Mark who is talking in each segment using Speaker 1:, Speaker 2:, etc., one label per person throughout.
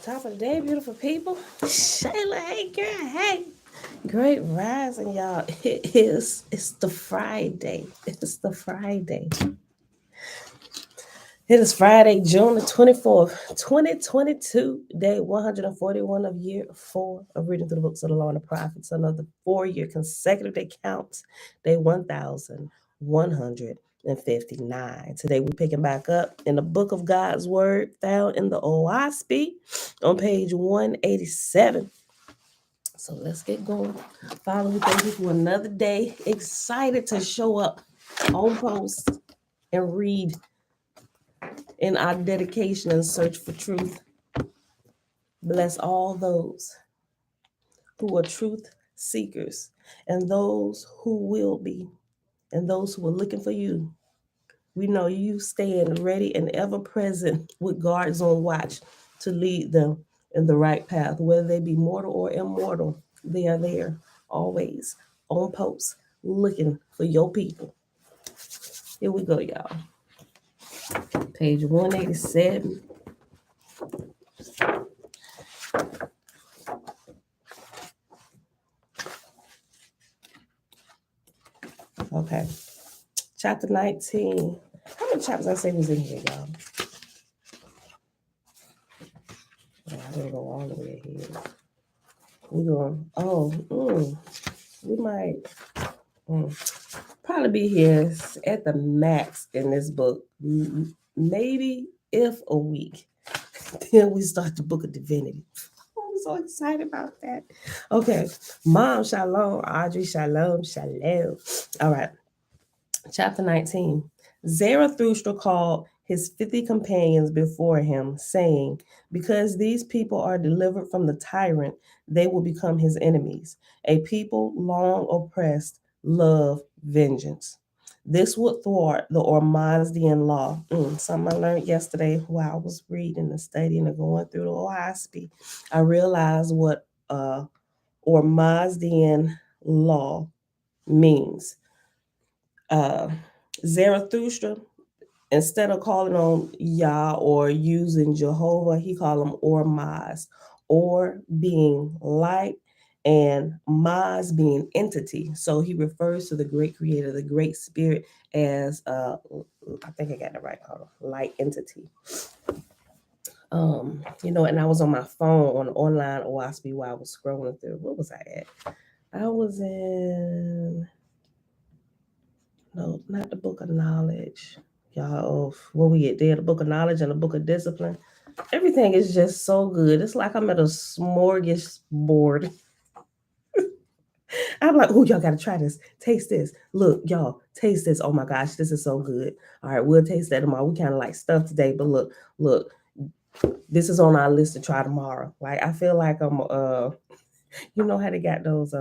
Speaker 1: Top of the day, beautiful people. Shayla, hey girl, hey. Great rising, y'all. It's the Friday. It's the Friday. It is Friday, June the 24th, 2022, day 141 of year 4 of reading through the books of the law and the prophets. Another 4-year consecutive day counts, day 1159. Today we're picking back up in the book of God's word found in the Oahspe on page 187. So let's get going. Father, we thank you for another day. Excited to show up on post and read in our dedication and search for truth. Bless all those who are truth seekers and those who will be and those who are looking for you. We know you stand ready and ever present with guards on watch to lead them in the right path, whether they be mortal or immortal. They are there always on post looking for your people. Here we go, y'all. Page 187. Okay. Chapter 19. How many chapters I say was in here, y'all? I didn't go all the way ahead. We're going, we might probably be here at the max in this book. Maybe if a week. Then we start the book of divinity. I'm so excited about that. Okay. Mom, shalom. Audrey, shalom. Shalom. All right. Chapter 19. Zarathustra called his 50 companions before him, saying, because these people are delivered from the tyrant, they will become his enemies. A people long oppressed love vengeance. This would thwart the Ormazdian law. Something I learned yesterday while I was reading and studying and going through the Oahspe. I realized what Ormazdian law means. Zarathustra, instead of calling on Yah or using Jehovah, he called him Ormaz, or being light, and Maz being entity. So he refers to the great creator, the great spirit, as I think I got it right, light entity. And I was on my phone on online Oahspe while I was scrolling through. What was I at? I was in no, not the book of knowledge. Y'all, where we get there, the book of knowledge and the book of discipline. Everything is just so good. It's like I'm at a smorgasbord. I'm like, oh, y'all got to try this. Taste this. Look, y'all, taste this. Oh my gosh, this is so good. All right, we'll taste that tomorrow. We kind of like stuff today, but look, this is on our list to try tomorrow. Like, I feel like I'm, you know how they got those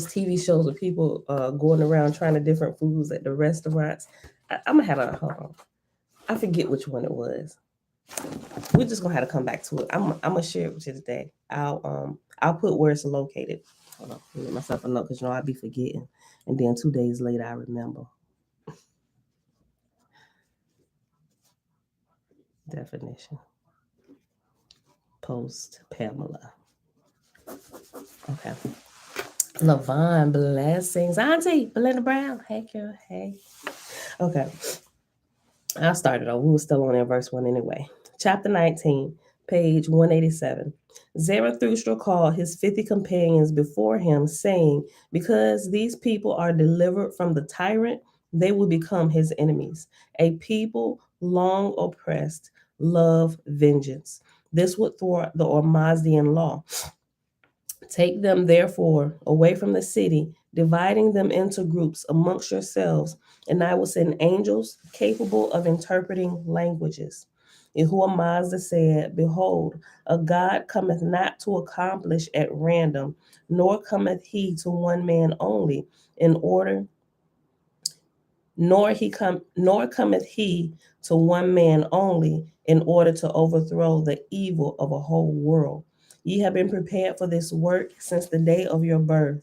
Speaker 1: TV shows with people going around trying to different foods at the restaurants. I'm gonna have a hold on. I forget which one it was. We're just gonna have to come back to it. I'm gonna share it with you today. I'll put where it's located. Hold on, let myself a note because I'll be forgetting, and then 2 days later I remember. Definition. Post Pamela. Okay. Lavon, blessings. Auntie, Belinda Brown. Hey, girl. Hey. Okay. I started over. We were still on in verse 1 anyway. Chapter 19, page 187. Zarathustra called his 50 companions before him, saying, because these people are delivered from the tyrant, they will become his enemies. A people long oppressed love vengeance. This would thwart the Ormazdian law. Take them, therefore, away from the city, dividing them into groups amongst yourselves, and I will send angels capable of interpreting languages. Yahuwah Mazda said, behold, a God cometh not to accomplish at random, nor cometh he to one man only, in order, nor cometh he to one man only, in order to overthrow the evil of a whole world. Ye have been prepared for this work since the day of your birth.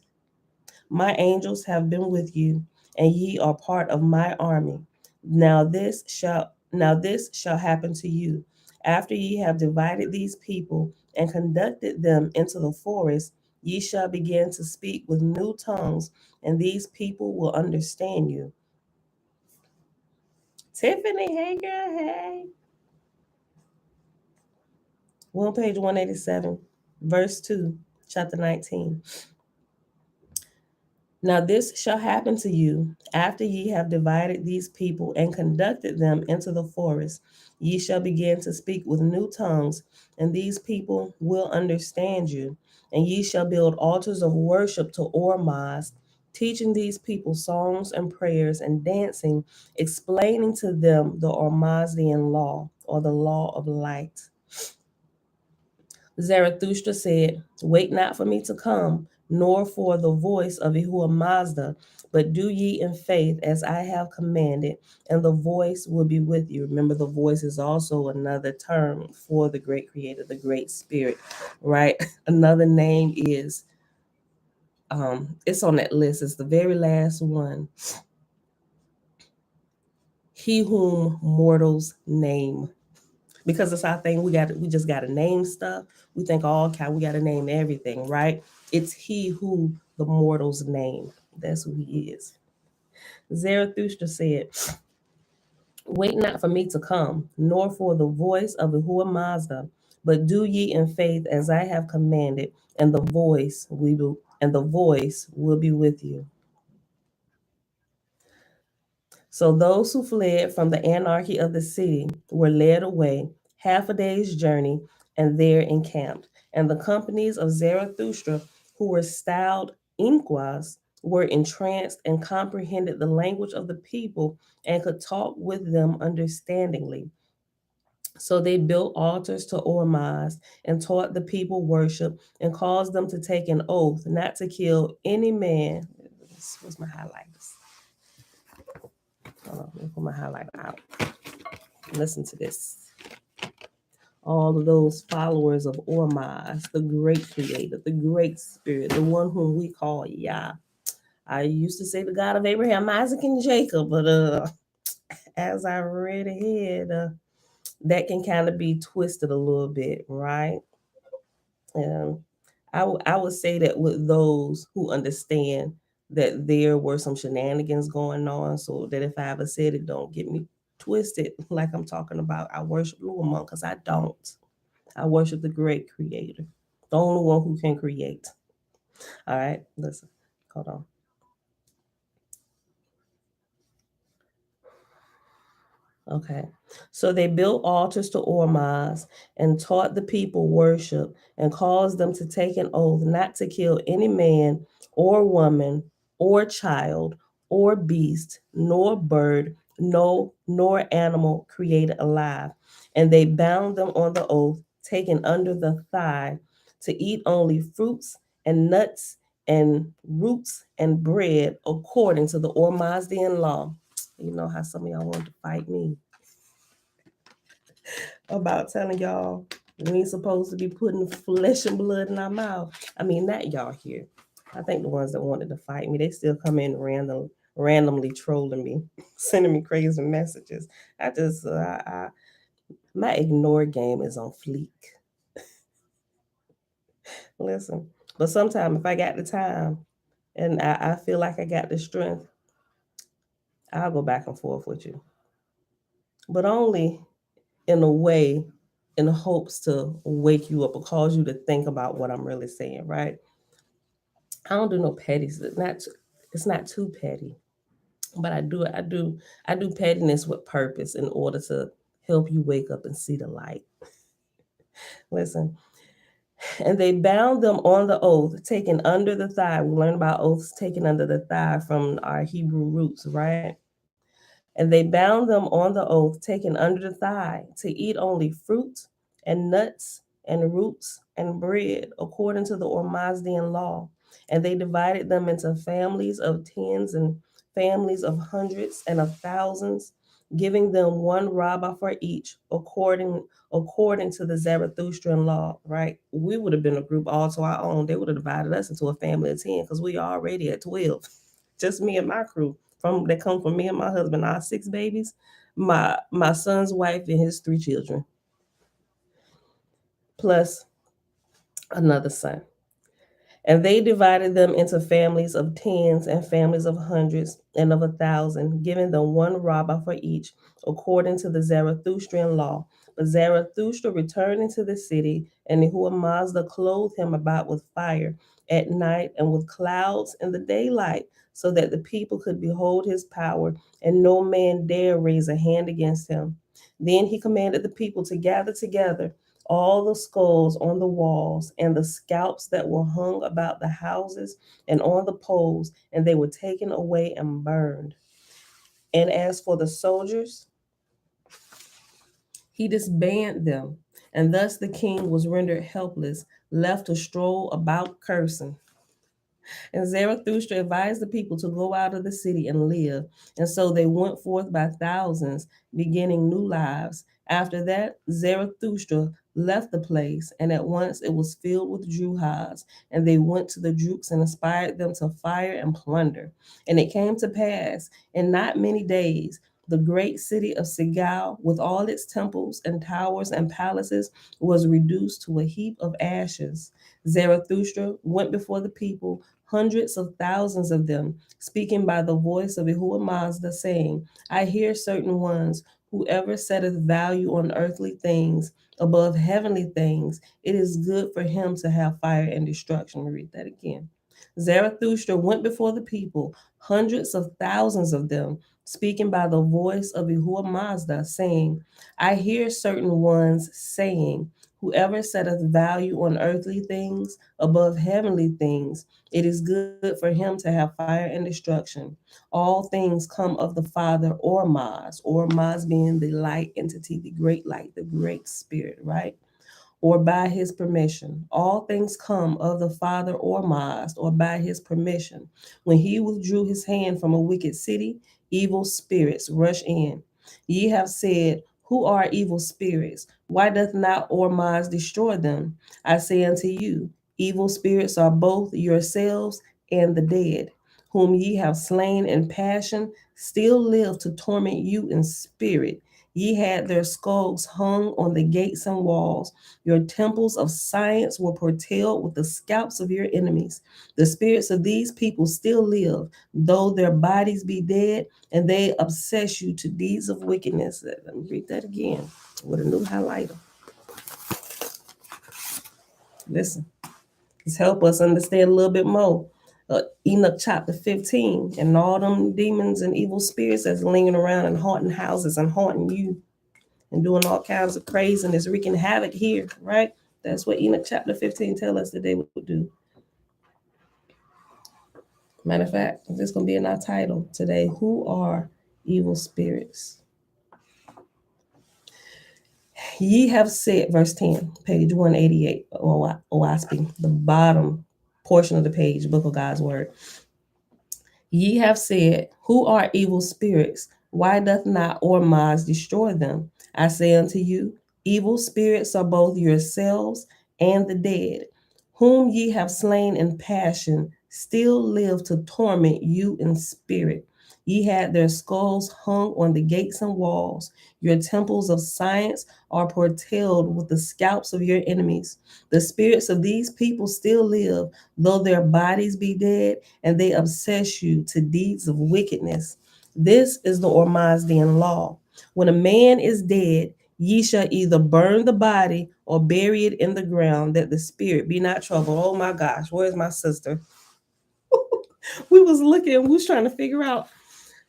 Speaker 1: My angels have been with you, and ye are part of my army. Now this shall happen to you. After ye have divided these people and conducted them into the forest, ye shall begin to speak with new tongues, and these people will understand you. Tiffany, hey girl, hey. We're on page 187, verse 2, chapter 19. Now this shall happen to you after ye have divided these people and conducted them into the forest. Ye shall begin to speak with new tongues, and these people will understand you. And ye shall build altars of worship to Ormazd, teaching these people songs and prayers and dancing, explaining to them the Ormazdian law, or the law of light. Zarathustra said, Wait not for me to come, nor for the voice of Yahuwah Mazda, but do ye in faith as I have commanded, and the voice will be with you. Remember, the voice is also another term for the great creator, the great spirit, right? Another name is, it's on that list, it's the very last one. He whom mortals name. Because it's our thing, we just gotta name stuff. We think, oh, okay, we gotta name everything, right? It's he who the mortals name. That's who he is. Zarathustra said, Wait not for me to come, nor for the voice of Yahuwah Mazda, but do ye in faith as I have commanded, and the voice will be with you. So those who fled from the anarchy of the city were led away half a day's journey and there encamped. And the companies of Zarathustra, who were styled Inquas, were entranced and comprehended the language of the people and could talk with them understandingly. So they built altars to Ormazd and taught the people worship and caused them to take an oath not to kill any man. Where's my highlighters? Hold on, let me pull my highlighter out. Listen to this. All of those followers of Ormazd, the great creator, the great spirit, the one whom we call Yah. I used to say the God of Abraham, Isaac, and Jacob, but as I read ahead, that can kind of be twisted a little bit, right? I would say that with those who understand that there were some shenanigans going on, so that if I ever said it, don't get me twisted like I'm talking about I worship Luamon, because I don't. I worship the great creator, the only one who can create. All right, listen, hold on. Okay. So they built altars to Ormazd and taught the people worship and caused them to take an oath not to kill any man or woman or child or beast, nor bird, no, nor animal created alive. And they bound them on the oath, taken under the thigh, to eat only fruits and nuts and roots and bread according to the Ormazdian law. You know how some of y'all want to fight me about telling y'all we ain't supposed to be putting flesh and blood in our mouth. I mean, not y'all here. I think the ones that wanted to fight me, they still come in randomly trolling me, sending me crazy messages. My ignore game is on fleek. Listen, but sometimes if I got the time and I feel like I got the strength, I'll go back and forth with you. But only in a way, in hopes to wake you up or cause you to think about what I'm really saying, right? I don't do no petty. It's not too petty, but I do pettiness with purpose in order to help you wake up and see the light. Listen, and they bound them on the oath, taken under the thigh. We learn about oaths taken under the thigh from our Hebrew roots, right? And they bound them on the oath, taken under the thigh, to eat only fruit and nuts and roots and bread, according to the Ormazdian law. And they divided them into families of tens and families of hundreds and of thousands, giving them one rabbah for each, according to the Zarathustrian law. Right? We would have been a group all to our own. They would have divided us into a family of 10 because we are already at 12. Just me and my crew that come from me and my husband, our 6 babies, my son's wife and his 3 children. plus another son. And they divided them into families of tens and families of hundreds and of 1,000, giving them one rabbah for each, according to the Zarathustrian law. But Zarathustra returned into the city, and Yahuwah Mazda clothed him about with fire at night and with clouds in the daylight, so that the people could behold his power, and no man dare raise a hand against him. Then he commanded the people to gather together all the skulls on the walls and the scalps that were hung about the houses and on the poles, and they were taken away and burned. And as for the soldiers, he disbanded them, and thus the king was rendered helpless, left to stroll about cursing. And Zarathustra advised the people to go out of the city and live. And so they went forth by thousands, beginning new lives. After that, Zarathustra left the place, and at once it was filled with Juhas. And they went to the Druks and inspired them to fire and plunder. And it came to pass, in not many days, the great city of Sigal, with all its temples and towers and palaces, was reduced to a heap of ashes. Zarathustra went before the people, hundreds of thousands of them, speaking by the voice of Yahuwah Mazda, saying, I hear certain ones, whoever setteth value on earthly things above heavenly things, it is good for him to have fire and destruction. Let me read that again. Zarathustra went before the people, hundreds of thousands of them, speaking by the voice of Yahuwah Mazda, saying, I hear certain ones saying, whoever setteth value on earthly things above heavenly things, it is good for him to have fire and destruction. All things come of the Father or Maz being the light entity, the great light, the great spirit, right? Or by his permission. All things come of the Father or Maz, or by his permission. When he withdrew his hand from a wicked city, evil spirits rush in. Ye have said, who are evil spirits? Why doth not Ormaz destroy them? I say unto you, evil spirits are both yourselves and the dead, whom ye have slain in passion, still live to torment you in spirit. Ye had their skulls hung on the gates and walls. Your temples of science were portrayed with the scalps of your enemies. The spirits of these people still live, though their bodies be dead, and they obsess you to deeds of wickedness. Let me read that again with a new highlighter. Listen, this help us understand a little bit more. Enoch chapter 15, and all them demons and evil spirits that's lingering around and haunting houses and haunting you and doing all kinds of craziness, wreaking havoc here, right? That's what Enoch chapter 15 tell us that they would do. Matter of fact, this is going to be in our title today. Who are evil spirits? Ye have said, verse 10, page 188, Oahspe, the bottom portion of the page, Book of God's Word. Ye have said, who are evil spirits? Why doth not Ormaz destroy them? I say unto you, evil spirits are both yourselves and the dead, whom ye have slain in passion, still live to torment you in spirit. Ye had their skulls hung on the gates and walls. Your temples of science are portrayed with the scalps of your enemies. The spirits of these people still live, though their bodies be dead, and they obsess you to deeds of wickedness. This is the Ormazdian law. When a man is dead, ye shall either burn the body or bury it in the ground, that the spirit be not troubled. Oh my gosh, where's my sister? We was looking, we was trying to figure out.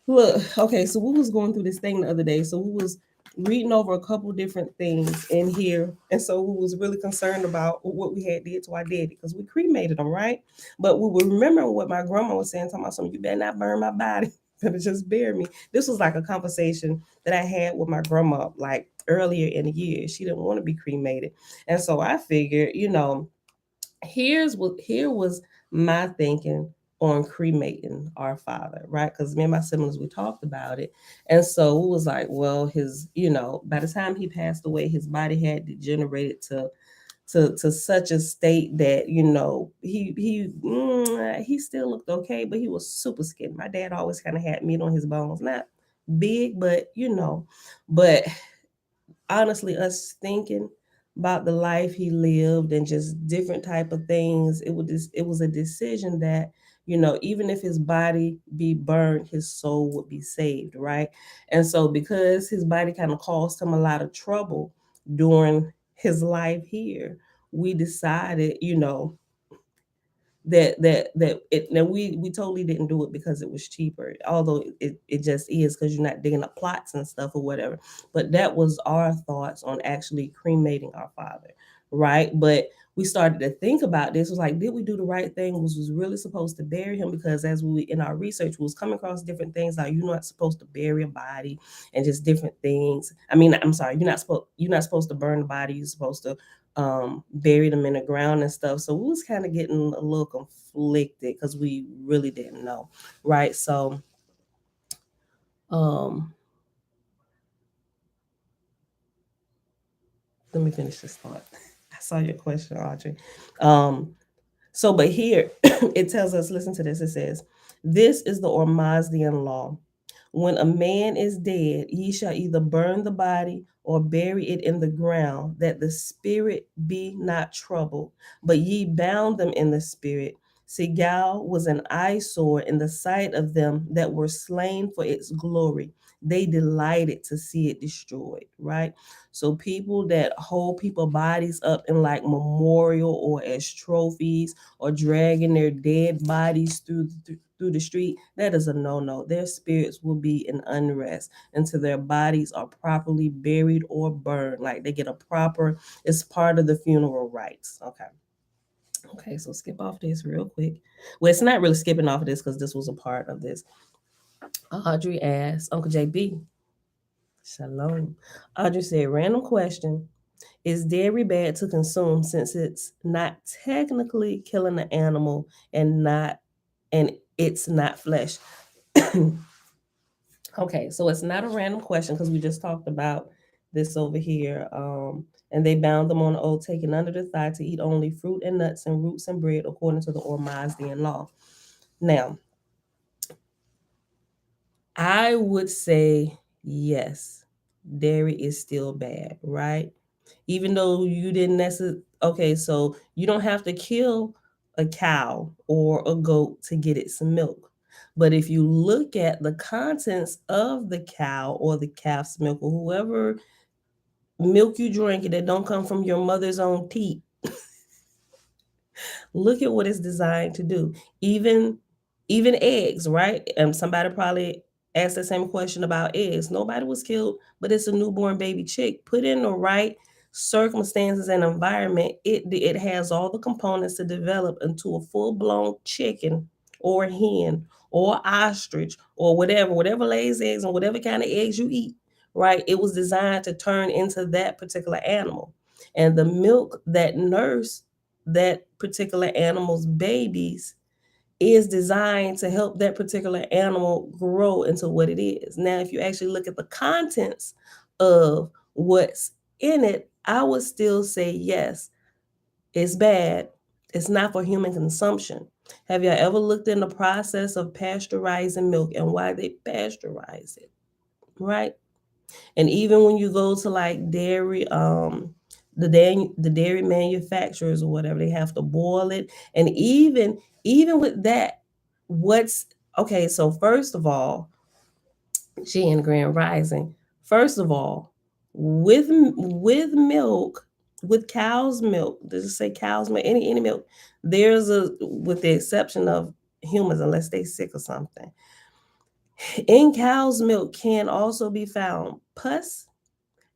Speaker 1: Look, okay, so we was going through this thing the other day. So we was reading over a couple different things in here, and so we was really concerned about what we had did to our daddy because we cremated him, right? But we were remembering what my grandma was saying, talking about something. You better not burn my body, better just bury me. This was like a conversation that I had with my grandma like earlier in the year. She didn't want to be cremated, and so I figured, here was my thinking on cremating our father, right? Because me and my siblings, we talked about it. And so it was like, well, by the time he passed away, his body had degenerated to such a state that, he still looked okay, but he was super skinny. My dad always kind of had meat on his bones. Not big, but but honestly, us thinking about the life he lived and just different type of things. It was a decision that, even if his body be burned, his soul would be saved, right? And so because his body kind of caused him a lot of trouble during his life here, we decided, that it now we totally didn't do it because it was cheaper, although it just is, because you're not digging up plots and stuff or whatever. But that was our thoughts on actually cremating our father, right? But we started to think about this. It was like, did we do the right thing? Was really supposed to bury him? Because as we in our research, we was coming across different things like you're not supposed to bury a body and just different things. I mean, I'm sorry, you're not supposed to burn the body. You're supposed to bury them in the ground and stuff. So we was kind of getting a little conflicted because we really didn't know, right? So um let me finish this thought. I saw your question, Audrey. But here it tells us, listen to this. It says, this is the Ormazdian law. When a man is dead, ye shall either burn the body or bury it in the ground, that the spirit be not troubled. But ye bound them in the spirit. Sigal was an eyesore in the sight of them that were slain for its glory. They delighted to see it destroyed, right? So people that hold people bodies up in like memorial or as trophies, or dragging their dead bodies through the street, that is a no-no. Their spirits will be in unrest until their bodies are properly buried or burned. Like they get a proper, it's part of the funeral rites. Okay, so skip off this real quick. Well, it's not really skipping off of this because this was a part of this. Audrey asked, Uncle JB, shalom. Audrey said, random question. Is dairy bad to consume since it's not technically killing the animal and it's not flesh? Okay, so it's not a random question because we just talked about this over here. And they bound them on the oath, taken under the thigh to eat only fruit and nuts and roots and bread according to the Ormazdian law. Now, I would say yes, dairy is still bad, right? Even though you didn't necessarily, okay, so you don't have to kill a cow or a goat to get it some milk. But if you look at the contents of the cow or the calf's milk or whoever milk you drink that don't come from your mother's own teat, look at what it's designed to do. Even eggs, right? Somebody probably asked the same question about eggs. Nobody was killed, but it's a newborn baby chick. Put in the right circumstances and environment, it has all the components to develop into a full-blown chicken or hen or ostrich or whatever lays eggs and whatever kind of eggs you eat, right? It was designed to turn into that particular animal. And the milk that nurse that particular animal's babies is designed to help that particular animal grow into what it is. Now, if you actually look at the contents of what's in it, I would still say yes, it's bad. It's not for human consumption. Have you ever looked in the process of pasteurizing milk and why they pasteurize it, right? And even when you go to like dairy, the dairy manufacturers or whatever, they have to boil it. And even with that, what's okay, so first of all, she in Grand Rising. First of all, with milk, with cow's milk, does it say cow's milk? Any milk, there's a, with the exception of humans, unless they sick or something. In cow's milk can also be found pus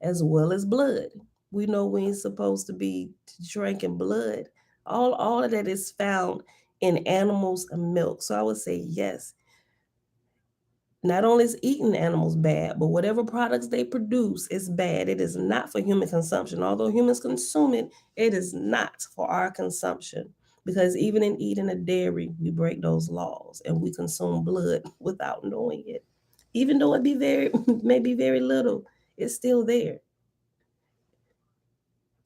Speaker 1: as well as blood. We know we ain't supposed to be drinking blood. All of that is found in animals' milk. So I would say yes. Not only is eating animals bad, but whatever products they produce is bad. It is not for human consumption. Although humans consume it, it is not for our consumption. Because even in eating a dairy, we break those laws and we consume blood without knowing it. Even though it be very, maybe very little, it's still there.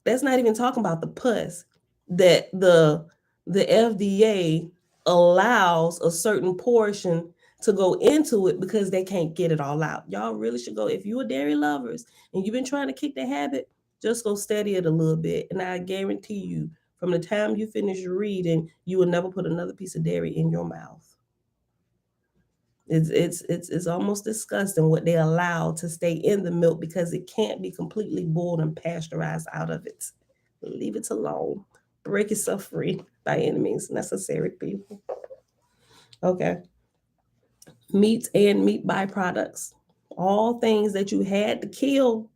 Speaker 1: That's not even talking about the pus that the FDA allows a certain portion to go into it because they can't get it all out. Y'all really should go, if you're dairy lovers and you've been trying to kick the habit, Just go study it a little bit, and I guarantee you, from the time you finish reading, you will never put another piece of dairy in your mouth. It's almost disgusting what they allow to stay in the milk because it can't be completely boiled and pasteurized out of it. Leave it alone. Break yourself free by any means necessary, people. Okay. Meats and meat byproducts. All things that you had to kill,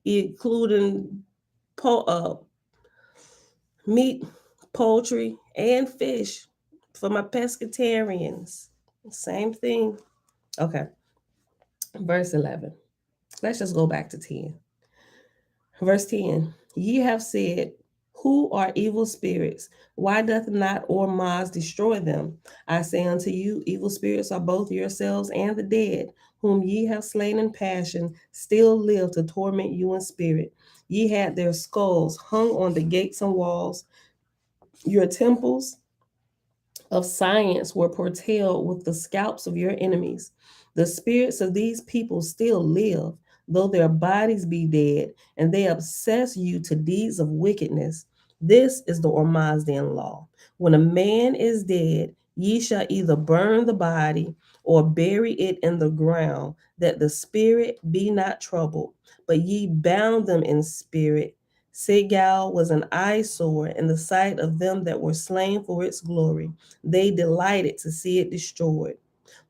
Speaker 1: including meat, poultry, and fish for my pescatarians. Same thing. Okay. Verse 11. Let's just go back to 10. Verse 10. Ye have said, who are evil spirits? Why doth not Oahspe destroy them? I say unto you, evil spirits are both yourselves and the dead, whom ye have slain in passion, still live to torment you in spirit. Ye had their skulls hung on the gates and walls. Your temples of science were portrayed with the scalps of your enemies. The spirits of these people still live, though their bodies be dead, and they obsess you to deeds of wickedness. This is the Oahspe law. When a man is dead, ye shall either burn the body or bury it in the ground, that the spirit be not troubled. But ye bound them in spirit. Segal was an eyesore in the sight of them that were slain for its glory. They delighted to see it destroyed.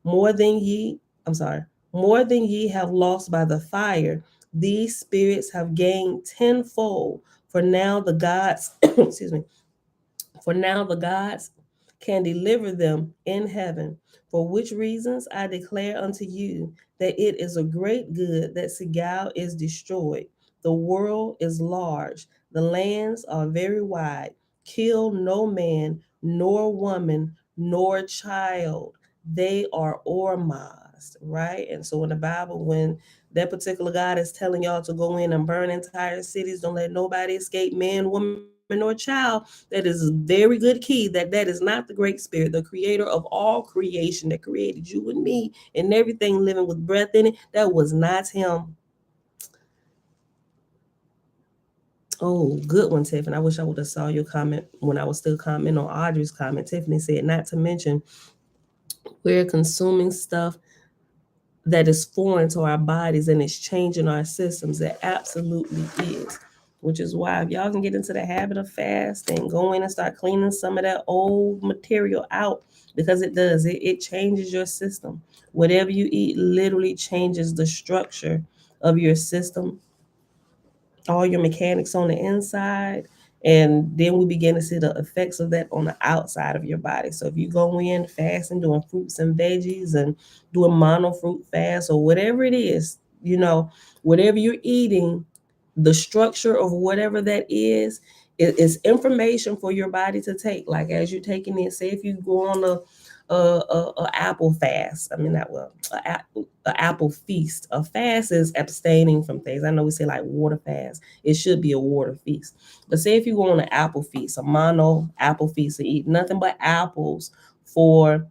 Speaker 1: More than ye, I'm sorry, more than ye have lost by the fire, these spirits have gained tenfold. For now the gods, excuse me, for now the gods can deliver them in heaven. For which reasons I declare unto you that it is a great good that Segal is destroyed. The world is large, the lands are very wide. Kill no man, nor woman, nor child. They are Oahspe, right? And so in the Bible, when that particular God is telling y'all to go in and burn entire cities, don't let nobody escape, man, woman, or child, that is a very good key that is not the Great Spirit, the creator of all creation that created you and me and everything living with breath in it. That was not him. Oh, good one, Tiffany. I wish I would have saw your comment when I was still commenting on Audrey's comment. Tiffany said, not to mention, we're consuming stuff that is foreign to our bodies and it's changing our systems. It absolutely is. Which is why if y'all can get into the habit of fasting, go in and start cleaning some of that old material out, because it does. It changes your system. Whatever you eat literally changes the structure of your system, all your mechanics on the inside, and then we begin to see the effects of that on the outside of your body. So if you go in fasting, doing fruits and veggies and doing mono fruit fast or whatever it is, whatever you're eating, the structure of whatever that is information for your body to take. Like as you're taking it, say if you go on a apple fast. I mean, not well, a apple feast. A fast is abstaining from things. I know we say like water fast. It should be a water feast. But say if you go on an apple feast, a mono apple feast, and eat nothing but apples for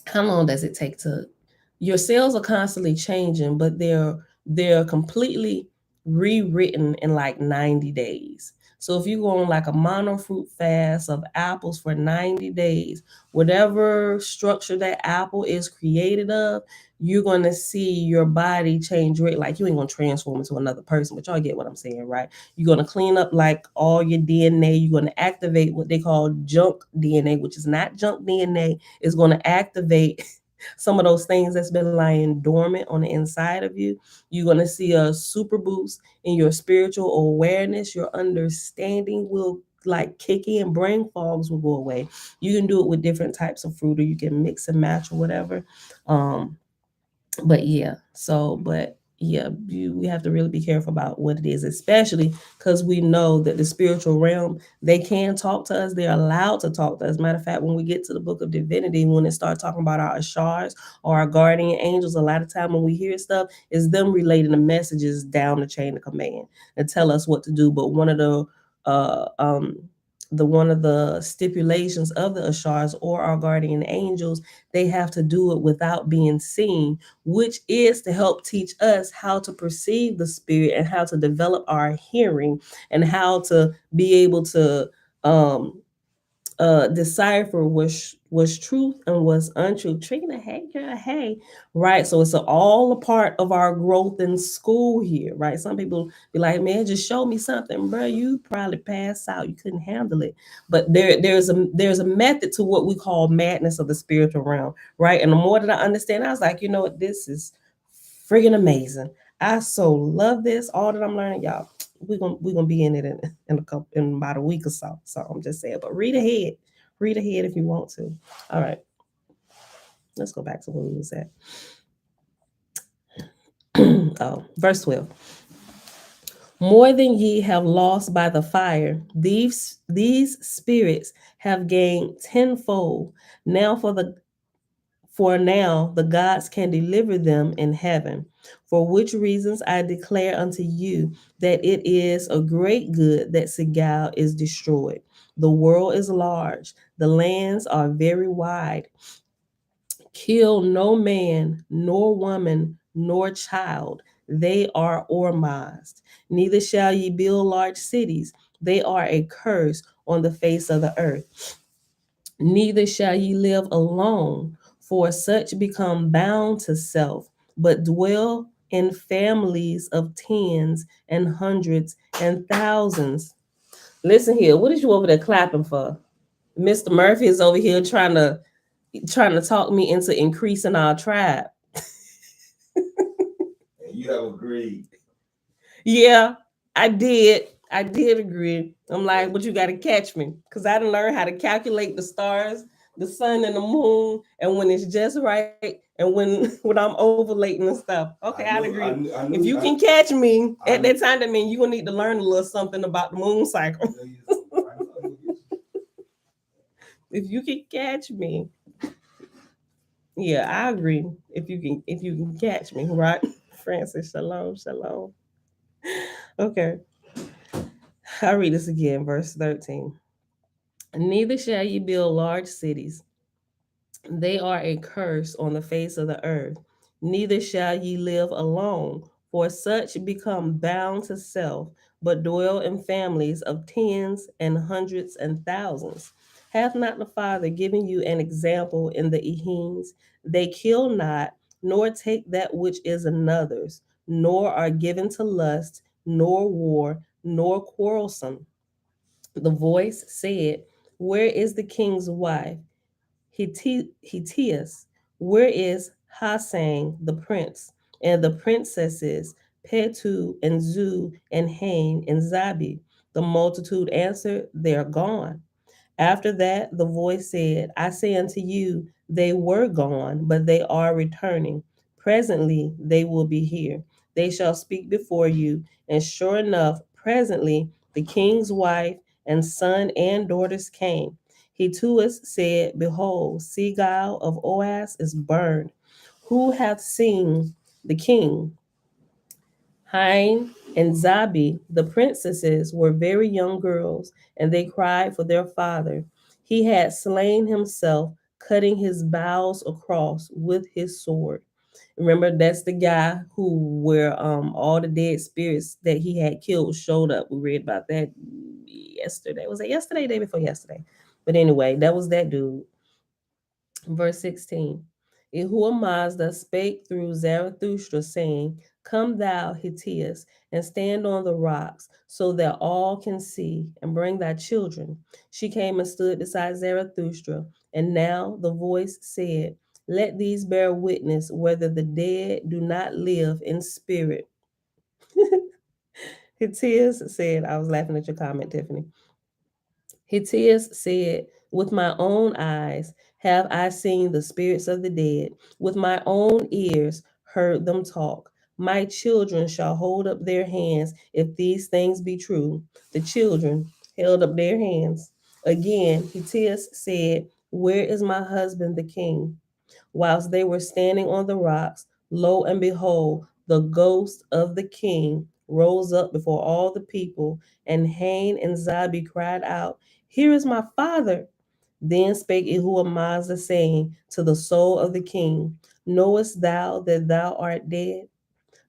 Speaker 1: how long does it take to? Your cells are constantly changing, but they're completely rewritten in like 90 days. So if you go on like a mono fruit fast of apples for 90 days, whatever structure that apple is created of, you're going to see your body change rate. Like you ain't going to transform into another person, but y'all get what I'm saying, right? You're going to clean up like all your DNA. You're going to activate what they call junk DNA, which is not junk DNA. It's going to activate some of those things that's been lying dormant on the inside of you. You're going to see a super boost in your spiritual awareness. Your understanding will like kick in. Brain fogs will go away. You can do it with different types of fruit, or you can mix and match or whatever. But we have to really be careful about what it is, especially because we know that the spiritual realm, they can talk to us. They're allowed to talk to us. Matter of fact, when we get to the book of divinity, when it starts talking about our ashars or our guardian angels, a lot of time when we hear stuff, is them relating the messages down the chain of command and tell us what to do. But one of the one of the stipulations of the ashars or our guardian angels, they have to do it without being seen, which is to help teach us how to perceive the spirit and how to develop our hearing and how to be able to um decipher what's truth and what's untrue. Trina, hey girl, hey, right? So it's all a part of our growth in school here, right? Some people be like, man, just show me something, bro. You probably pass out. You couldn't handle it. But there's a method to what we call madness of the spiritual realm, right? And the more that I understand, I was like, you know what, this is friggin' amazing. I so love this. All that I'm learning, y'all. We're gonna be in it in a couple in about a week or so. So I'm just saying, but read ahead. Read ahead if you want to. All right, let's go back to where we was at. Oh, verse 12. More than ye have lost by the fire, these spirits have gained tenfold. Now now the gods can deliver them in heaven. For which reasons I declare unto you that it is a great good that Segal is destroyed. The world is large, the lands are very wide. Kill no man, nor woman, nor child. They are ormazed. Neither shall ye build large cities. They are a curse on the face of the earth. Neither shall ye live alone, for such become bound to self, but dwell in families of tens and hundreds and thousands. Listen here, what is you over there clapping for? Mr. Murphy is over here trying to talk me into increasing our tribe. And you have agreed. Yeah, I did. I did agree. I'm like, but you got to catch me because I didn't learn how to calculate the stars, the sun, and the moon, and when it's just right, and when when I'm ovulating and stuff. Okay, I agree. If you can catch me at that time, that means you gonna need to learn a little something about the moon cycle. If you can catch me, yeah, I agree. If you can catch me, right? Francis, shalom, shalom. Okay, I'll read this again, verse 13. Neither shall ye build large cities. They are a curse on the face of the earth. Neither shall ye live alone, for such become bound to self, but dwell in families of tens and hundreds and thousands. Hath not the Father given you an example in the Ehims? They kill not, nor take that which is another's, nor are given to lust, nor war, nor quarrelsome. The voice said, where is the king's wife? Hitias, where is Hassan the prince, and the princesses Petu and Zu and Hain and Zabi? The multitude answered, they are gone. After that, the voice said, I say unto you, they were gone, but they are returning. Presently they will be here. They shall speak before you. And sure enough, presently the king's wife and son and daughters came. He to us said, behold, Seagull of Oas is burned. Who hath seen the king? Hein and Zabi, the princesses, were very young girls, and they cried for their father. He had slain himself, cutting his bowels across with his sword. Remember, that's the guy who where all the dead spirits that he had killed showed up. We read about that yesterday. Was it yesterday? Day before yesterday. But anyway, that was that dude. Verse 16. Yahuwah Mazda spake through Zarathustra, saying, come thou, Hittias, and stand on the rocks, so that all can see, and bring thy children. She came and stood beside Zarathustra, and now the voice said, let these bear witness whether the dead do not live in spirit. Hittias said, I was laughing at your comment, Tiffany. Hittias said, with my own eyes have I seen the spirits of the dead, with my own ears heard them talk. My children shall hold up their hands if these things be true. The children held up their hands. Again, Hittias said, where is my husband the king? Whilst they were standing on the rocks, lo and behold, the ghost of the king rose up before all the people, and Hain and Zabi cried out, Here is my father. Then spake Ehuamazah, saying to the soul of the king, Knowest thou that thou art dead?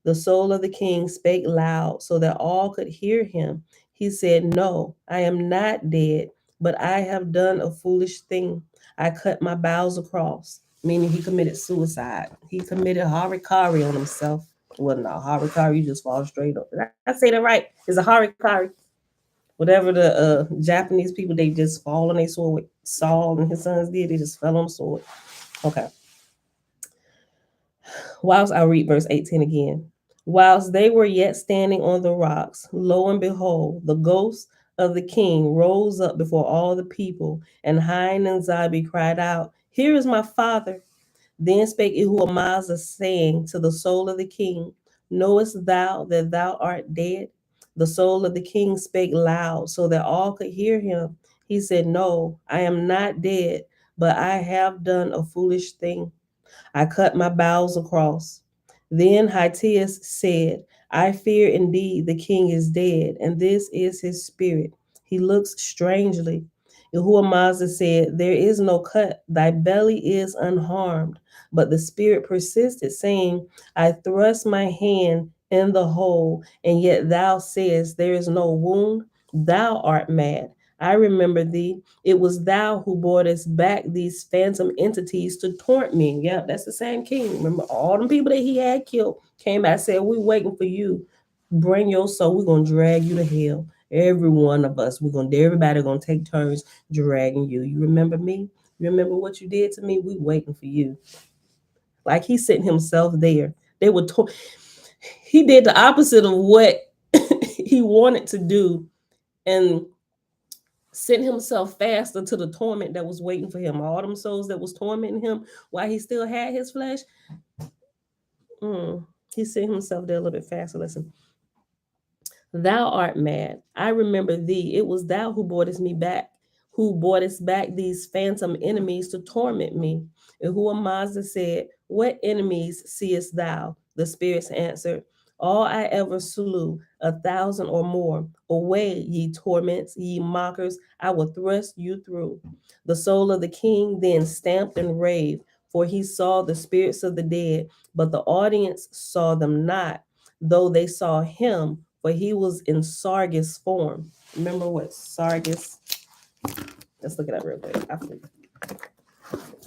Speaker 1: The soul of the king spake loud so that all could hear him. He said, No, I am not dead, but I have done a foolish thing. I cut my bowels across, meaning he committed suicide. He committed harikari on himself. Well, no, harikari, you just fall straight up. Did I say that right? It's a harikari. Whatever the Japanese people, they just fall on their sword. What Saul and his sons did, they just fell on the sword. Okay. Whilst I read verse 18 again. Whilst they were yet standing on the rocks, lo and behold, the ghost of the king rose up before all the people, and Hein and Zabi cried out, Here is my father. Then spake Ehuamazah, saying to the soul of the king, Knowest thou that thou art dead? The soul of the king spake loud, so that all could hear him. He said, No, I am not dead, but I have done a foolish thing. I cut my bowels across. Then Hitias said, I fear indeed the king is dead, and this is his spirit. He looks strangely. Yahuwah said, There is no cut, thy belly is unharmed. But the spirit persisted, saying, I thrust my hand in the hole, and yet thou sayest, There is no wound. Thou art mad. I remember thee. It was thou who brought us back these phantom entities to taunt me. Yeah, that's the same king. Remember, all them people that he had killed came back and said, We waiting for you. Bring your soul. We're gonna drag you to hell. Every one of us, everybody gonna take turns dragging you. You remember me? You remember what you did to me? We waiting for you. Like he sent himself there. They were he did the opposite of what he wanted to do, and sent himself faster to the torment that was waiting for him. All them souls that was tormenting him while he still had his flesh. He sent himself there a little bit faster. Listen. Thou art mad. I remember thee. It was thou who brought us back these phantom enemies to torment me. And Mazda said, What enemies seest thou? The spirits answered, All I ever slew, 1,000 or more. Away, ye torments, ye mockers, I will thrust you through. The soul of the king then stamped and raved, for he saw the spirits of the dead, but the audience saw them not, though they saw him, for he was in Sargus form. Remember what Sargus? Let's look it up real quick. I forget.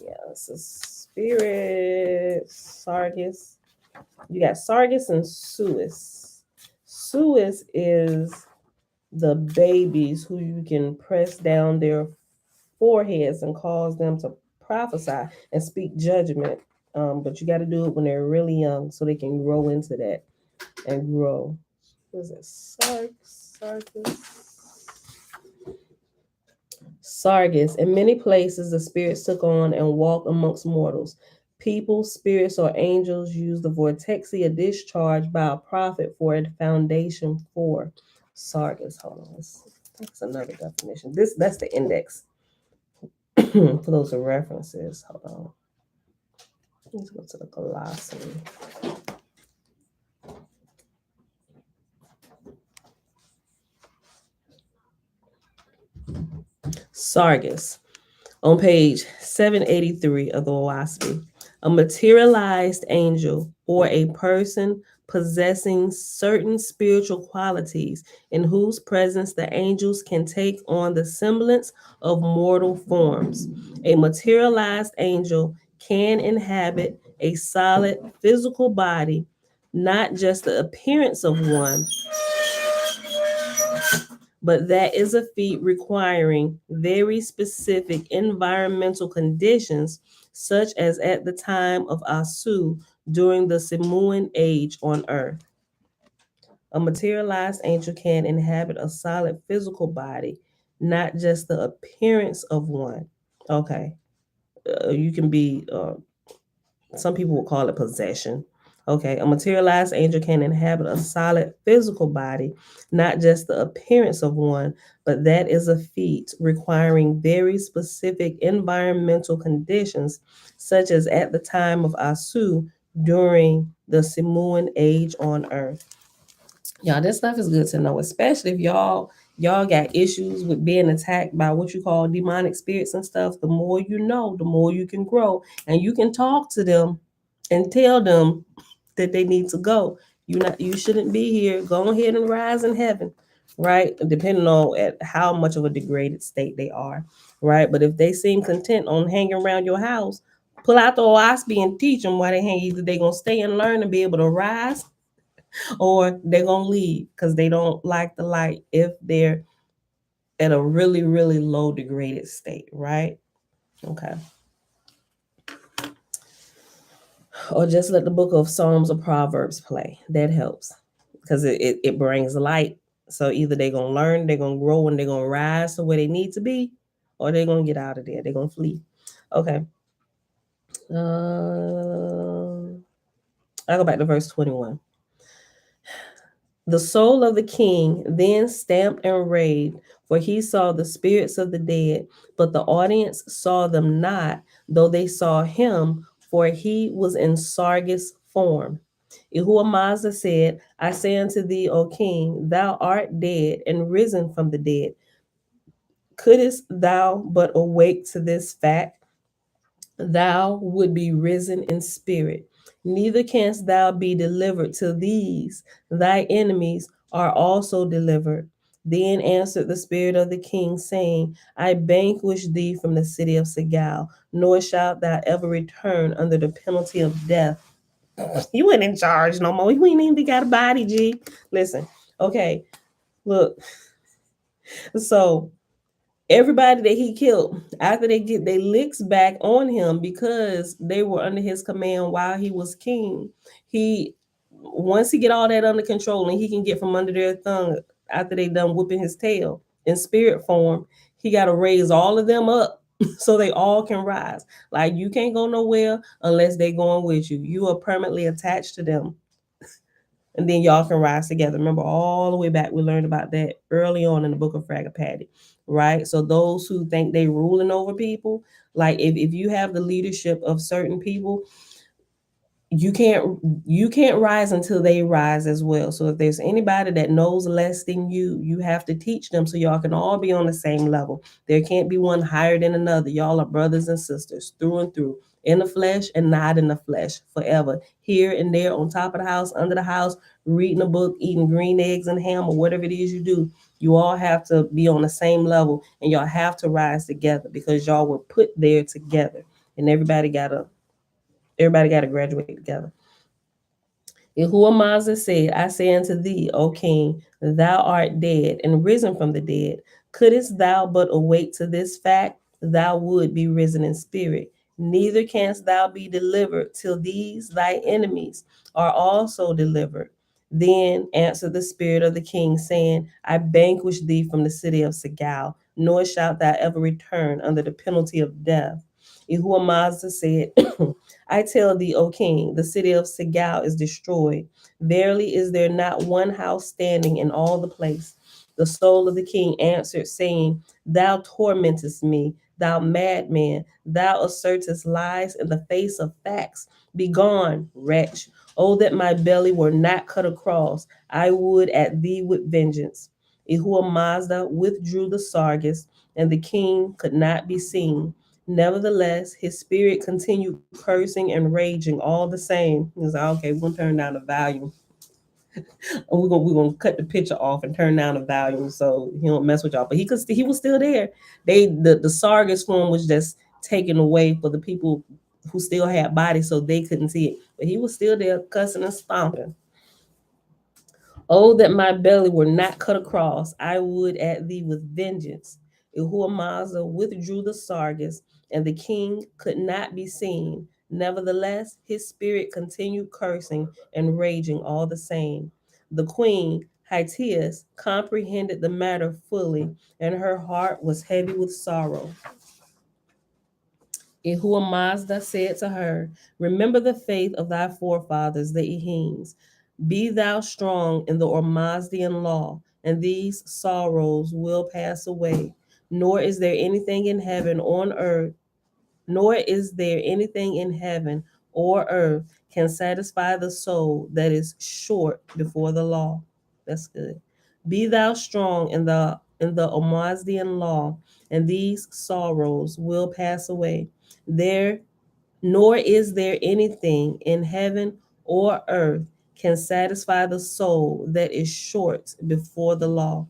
Speaker 1: Yeah, it's a spirit. Sargus. You got Sargus and Suis. Suis is the babies who you can press down their foreheads and cause them to prophesy and speak judgment. But you got to do it when they're really young so they can grow into that and grow. What is it? Sargus. In many places, the spirits took on and walked amongst mortals. People, spirits, or angels use the vortexia discharged by a prophet for a foundation for Sargus. Hold on. That's another definition. That's the index for those are references. Hold on. Let's go to the glossary. Sargus. On page 783 of the Oahspe, a materialized angel or a person possessing certain spiritual qualities in whose presence the angels can take on the semblance of mortal forms. A materialized angel can inhabit a solid physical body, not just the appearance of one, but that is a feat requiring very specific environmental conditions, such as at the time of Asu during the Simuan age on Earth. A materialized angel can inhabit a solid physical body, not just the appearance of one. Okay. You can be, some people will call it possession. Okay, a materialized angel can inhabit a solid physical body, not just the appearance of one, but that is a feat requiring very specific environmental conditions, such as at the time of Asu during the Simuan age on Earth. Y'all, this stuff is good to know, especially if y'all y'all got issues with being attacked by what you call demonic spirits and stuff, the more you know, the more you can grow. And you can talk to them and tell them that they need to go. You shouldn't be here. Go ahead and rise in heaven, right? Depending on at how much of a degraded state they are, right? But if they seem content on hanging around your house, pull out the Oahspe and teach them why they hang. Either they gonna stay and learn and be able to rise, or they're gonna leave because they don't like the light if they're at a really, really low degraded state, right? Okay. Or just let the book of Psalms or Proverbs play. That helps because it brings light. So either they're going to learn, they're going to grow, and they're going to rise to where they need to be, or they're going to get out of there. They're going to flee. Okay. I'll go back to verse 21. The soul of the king then stamped and raved, for he saw the spirits of the dead, but the audience saw them not, though they saw him, for he was in Sargus form. Mazda said, I say unto thee, O king, thou art dead and risen from the dead. Couldst thou but awake to this fact, thou would be risen in spirit. Neither canst thou be delivered till these thy enemies are also delivered. Then answered the spirit of the king, saying, I vanquish thee from the city of Segal, nor shalt thou ever return under the penalty of death. You ain't in charge no more. You ain't even got a body, G. Listen, okay, look. So everybody that he killed, after they get their licks back on him because they were under his command while he was king, he once he get all that under control and he can get from under their thumb after they done whipping his tail in spirit form, he got to raise all of them up so they all can rise. Like you can't go nowhere unless they going with you. You are permanently attached to them, and then y'all can rise together. Remember, all the way back, we learned about that early on in the book of Fragapati, right? So those who think they ruling over people, like if you have the leadership of certain people, you can't rise until they rise as well. So if there's anybody that knows less than you have to teach them so y'all can all be on the same level. There can't be one higher than another. Y'all are brothers and sisters through and through, in the flesh and not in the flesh, forever, here and there, on top of the house, under the house, reading a book, eating green eggs and ham, or whatever it is you do. You all have to be on the same level, and y'all have to rise together because y'all were put there together, and everybody gotta graduate together. Yahuwah said, I say unto thee, O king, thou art dead and risen from the dead. Couldst thou but awake to this fact, thou would be risen in spirit. Neither canst thou be delivered till these thy enemies are also delivered. Then answered the spirit of the king, saying, I vanquish thee from the city of Segal, nor shalt thou ever return under the penalty of death. Yahuwah said, I tell thee, O king, the city of Segal is destroyed. Verily is there not one house standing in all the place. The soul of the king answered, saying, Thou tormentest me, thou madman, thou assertest lies in the face of facts. Begone, wretch. Oh, that my belly were not cut across, I would at thee with vengeance. Mazda withdrew the Sargus, and the king could not be seen. Nevertheless, his spirit continued cursing and raging all the same. He was like, okay, we're gonna turn down the volume. We're gonna cut the picture off and turn down the volume so he don't mess with y'all. But he was still there. The Sargus form was just taken away for the people who still had bodies so they couldn't see it. But he was still there cussing and stomping. Oh, that my belly were not cut across, I would at thee with vengeance. Mazda withdrew the Sargus, and the king could not be seen. Nevertheless, his spirit continued cursing and raging all the same. The queen, Hytias, comprehended the matter fully, and her heart was heavy with sorrow. Mazda said to her, Remember the faith of thy forefathers, the Ehims. Be thou strong in the Ormazdian law, and these sorrows will pass away. Nor is there anything in heaven on earth, nor is there anything in heaven or earth can satisfy the soul that is short before the law. That's good. Be thou strong in the in the Oahspean law, and these sorrows will pass away. There nor is there anything in heaven or earth can satisfy the soul that is short before the law.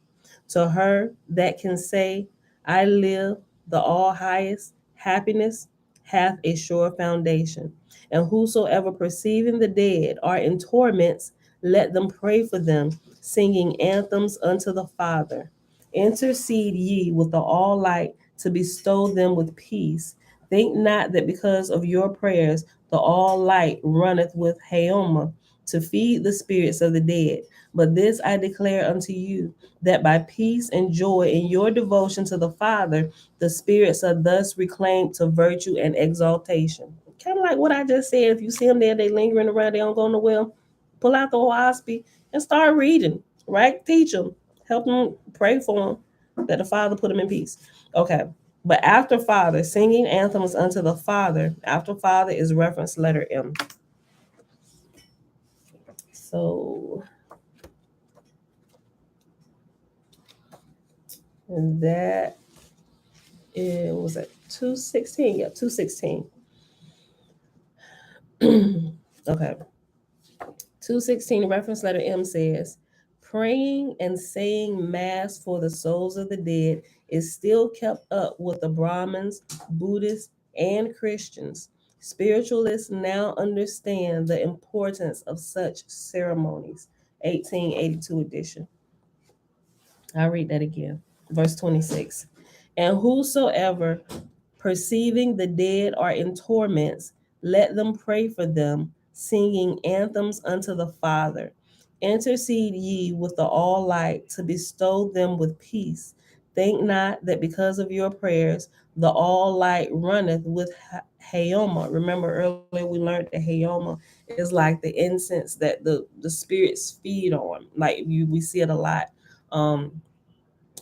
Speaker 1: To her that can say, I live, the all highest happiness hath a sure foundation. And whosoever perceiving the dead are in torments, let them pray for them, singing anthems unto the Father. Intercede ye with the all light to bestow them with peace. Think not that because of your prayers the all light runneth with Haoma to feed the spirits of the dead. But this I declare unto you, that by peace and joy in your devotion to the Father, the spirits are thus reclaimed to virtue and exaltation. Kind of like what I just said. If you see them there, they lingering around, they don't go nowhere. Pull out the Oahspe and start reading, right? Teach them, help them, pray for them, that the Father put them in peace. Okay. But after Father, singing anthems unto the Father, after Father is reference letter M. So, and that is, was it 216? Yeah, 216. Okay. 216, reference letter M says, praying and saying mass for the souls of the dead is still kept up with the Brahmins, Buddhists, and Christians. Spiritualists now understand the importance of such ceremonies. 1882 edition. I'll read that again. Verse 26. And whosoever perceiving the dead are in torments, let them pray for them, singing anthems unto the Father. Intercede ye with the all light to bestow them with peace. Think not that because of your prayers the all light runneth with Haoma. Remember earlier we learned that Haoma is like the incense that the spirits feed on. Like we see it a lot. Um,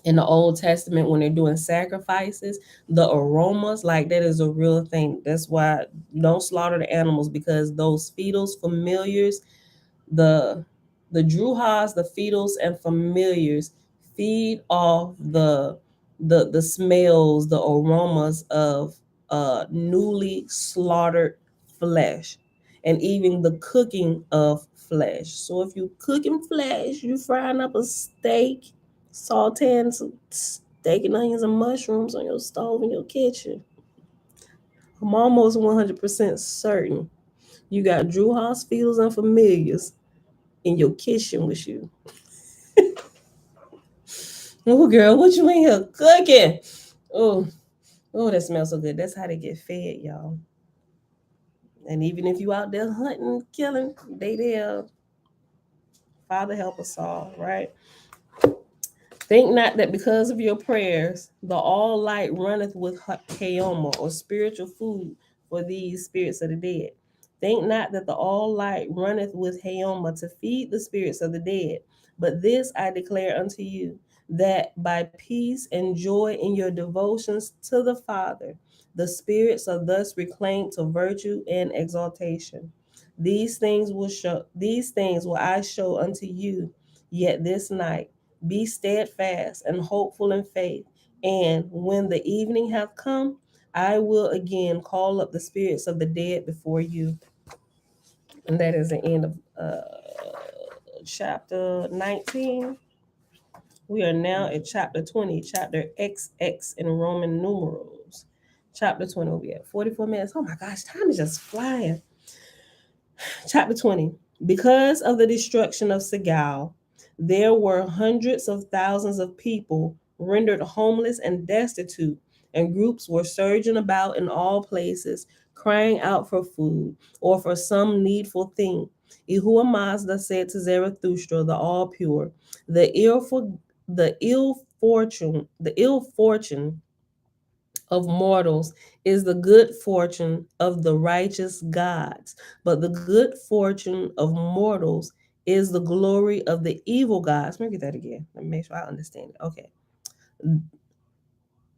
Speaker 1: in the Old Testament when they're doing sacrifices, the aromas, like that is a real thing. That's why don't slaughter the animals, because those fetals, familiars, the the druhas, the fetals and familiars feed off the smells, the aromas of newly slaughtered flesh, and even the cooking of flesh. So if you cooking flesh, you frying up a steak, sauteing some steak and onions and mushrooms on your stove in your kitchen, I'm almost 100% certain you got druhas, fetals, and familiars in your kitchen with you. Oh, girl, what you in here cooking? Oh, oh, that smells so good. That's how they get fed, y'all. And even if you out there hunting, killing, they there. Father help us all, right? Think not that because of your prayers, the all light runneth with Kaoma, or spiritual food for these spirits of the dead. Think not that the all light runneth with Haoma to feed the spirits of the dead. But this I declare unto you, that by peace and joy in your devotions to the Father, the spirits are thus reclaimed to virtue and exaltation. These things will I show unto you yet this night. Be steadfast and hopeful in faith. And when the evening hath come, I will again call up the spirits of the dead before you. And that is the end of chapter 19. We are now at chapter 20, chapter XX in Roman numerals. Chapter 20 will be at 44 minutes. Oh my gosh, time is just flying. Chapter 20. Because of the destruction of Segal, there were hundreds of thousands of people rendered homeless and destitute, and groups were surging about in all places, crying out for food or for some needful thing. Yahuwah Mazda said to Zarathustra, the all pure, the ill fortune of mortals is the good fortune of the righteous gods, but the good fortune of mortals is the glory of the evil gods. Let me get that again. Let me make sure I understand it. Okay.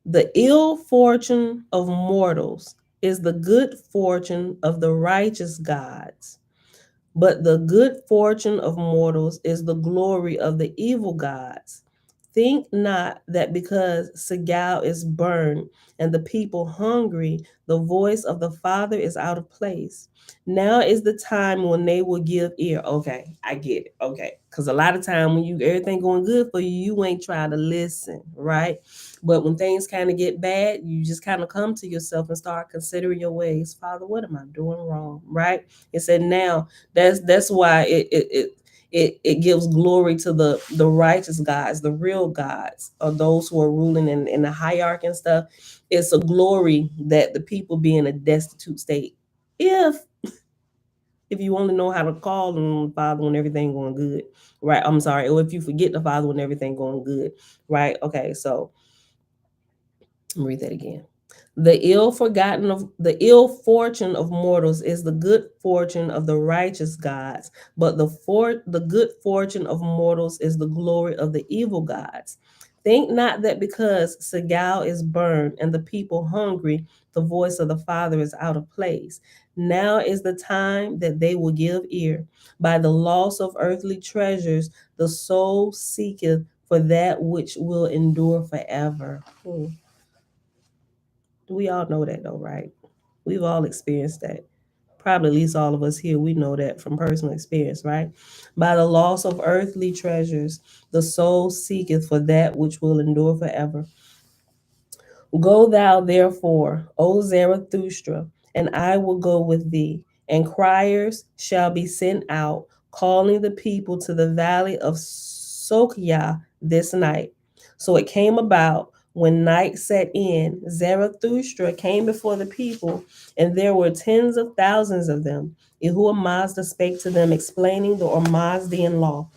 Speaker 1: The ill fortune of mortals is the good fortune of the righteous gods, but the good fortune of mortals is the glory of the evil gods. Think not that because Segal is burned and the people hungry, the voice of the Father is out of place. Now is the time when they will give ear. Okay, I get it. Okay, because a lot of time when you everything going good for you, you ain't trying to listen, right? But when things kind of get bad, you just kind of come to yourself and start considering your ways. Father, what am I doing wrong? Right? It said now that's why it gives glory to the righteous gods, the real gods, or those who are ruling in the hierarchy and stuff. It's a glory that the people be in a destitute state. If you only know how to call them Father when everything going good, right? I'm sorry, or if you forget the Father when everything going good, right? Okay, so read that again. The ill fortune of mortals is the good fortune of the righteous gods, but the good fortune of mortals is the glory of the evil gods. Think not that because Segal is burned and the people hungry, the voice of the Father is out of place. Now is the time that they will give ear. By the loss of earthly treasures, the soul seeketh for that which will endure forever. We all know that though, right? We've all experienced that. Probably at least all of us here, we know that from personal experience, right? By the loss of earthly treasures, the soul seeketh for that which will endure forever. Go thou therefore, O Zarathustra, and I will go with thee, and criers shall be sent out, calling the people to the valley of Sokia this night. So it came about when night set in, Zarathustra came before the people, and there were tens of thousands of them. Yahuwah Mazda spake to them, explaining the Ormazdian law.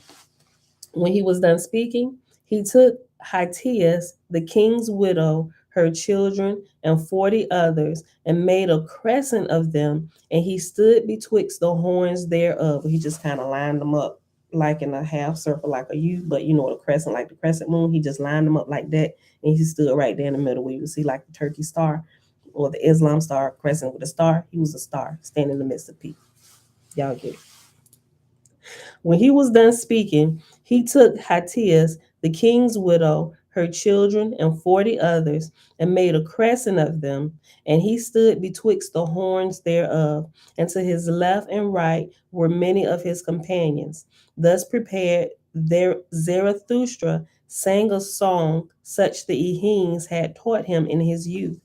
Speaker 1: When he was done speaking, he took Hitias, the king's widow, her children, and 40 others, and made a crescent of them, and he stood betwixt the horns thereof. He just kind of lined them up like in a half circle, like a U, but you know what a crescent, like the crescent moon, he just lined them up like that, and he stood right there in the middle where you see like the Turkey star or the Islam star crescent with a star. He was a star standing in the midst of people. Y'all get it. When he was done speaking, he took Hatias, the king's widow, her children, and 40 others, and made a crescent of them. And he stood betwixt the horns thereof. And to his left and right were many of his companions. Thus prepared, there Zarathustra sang a song such the Ehenes had taught him in his youth.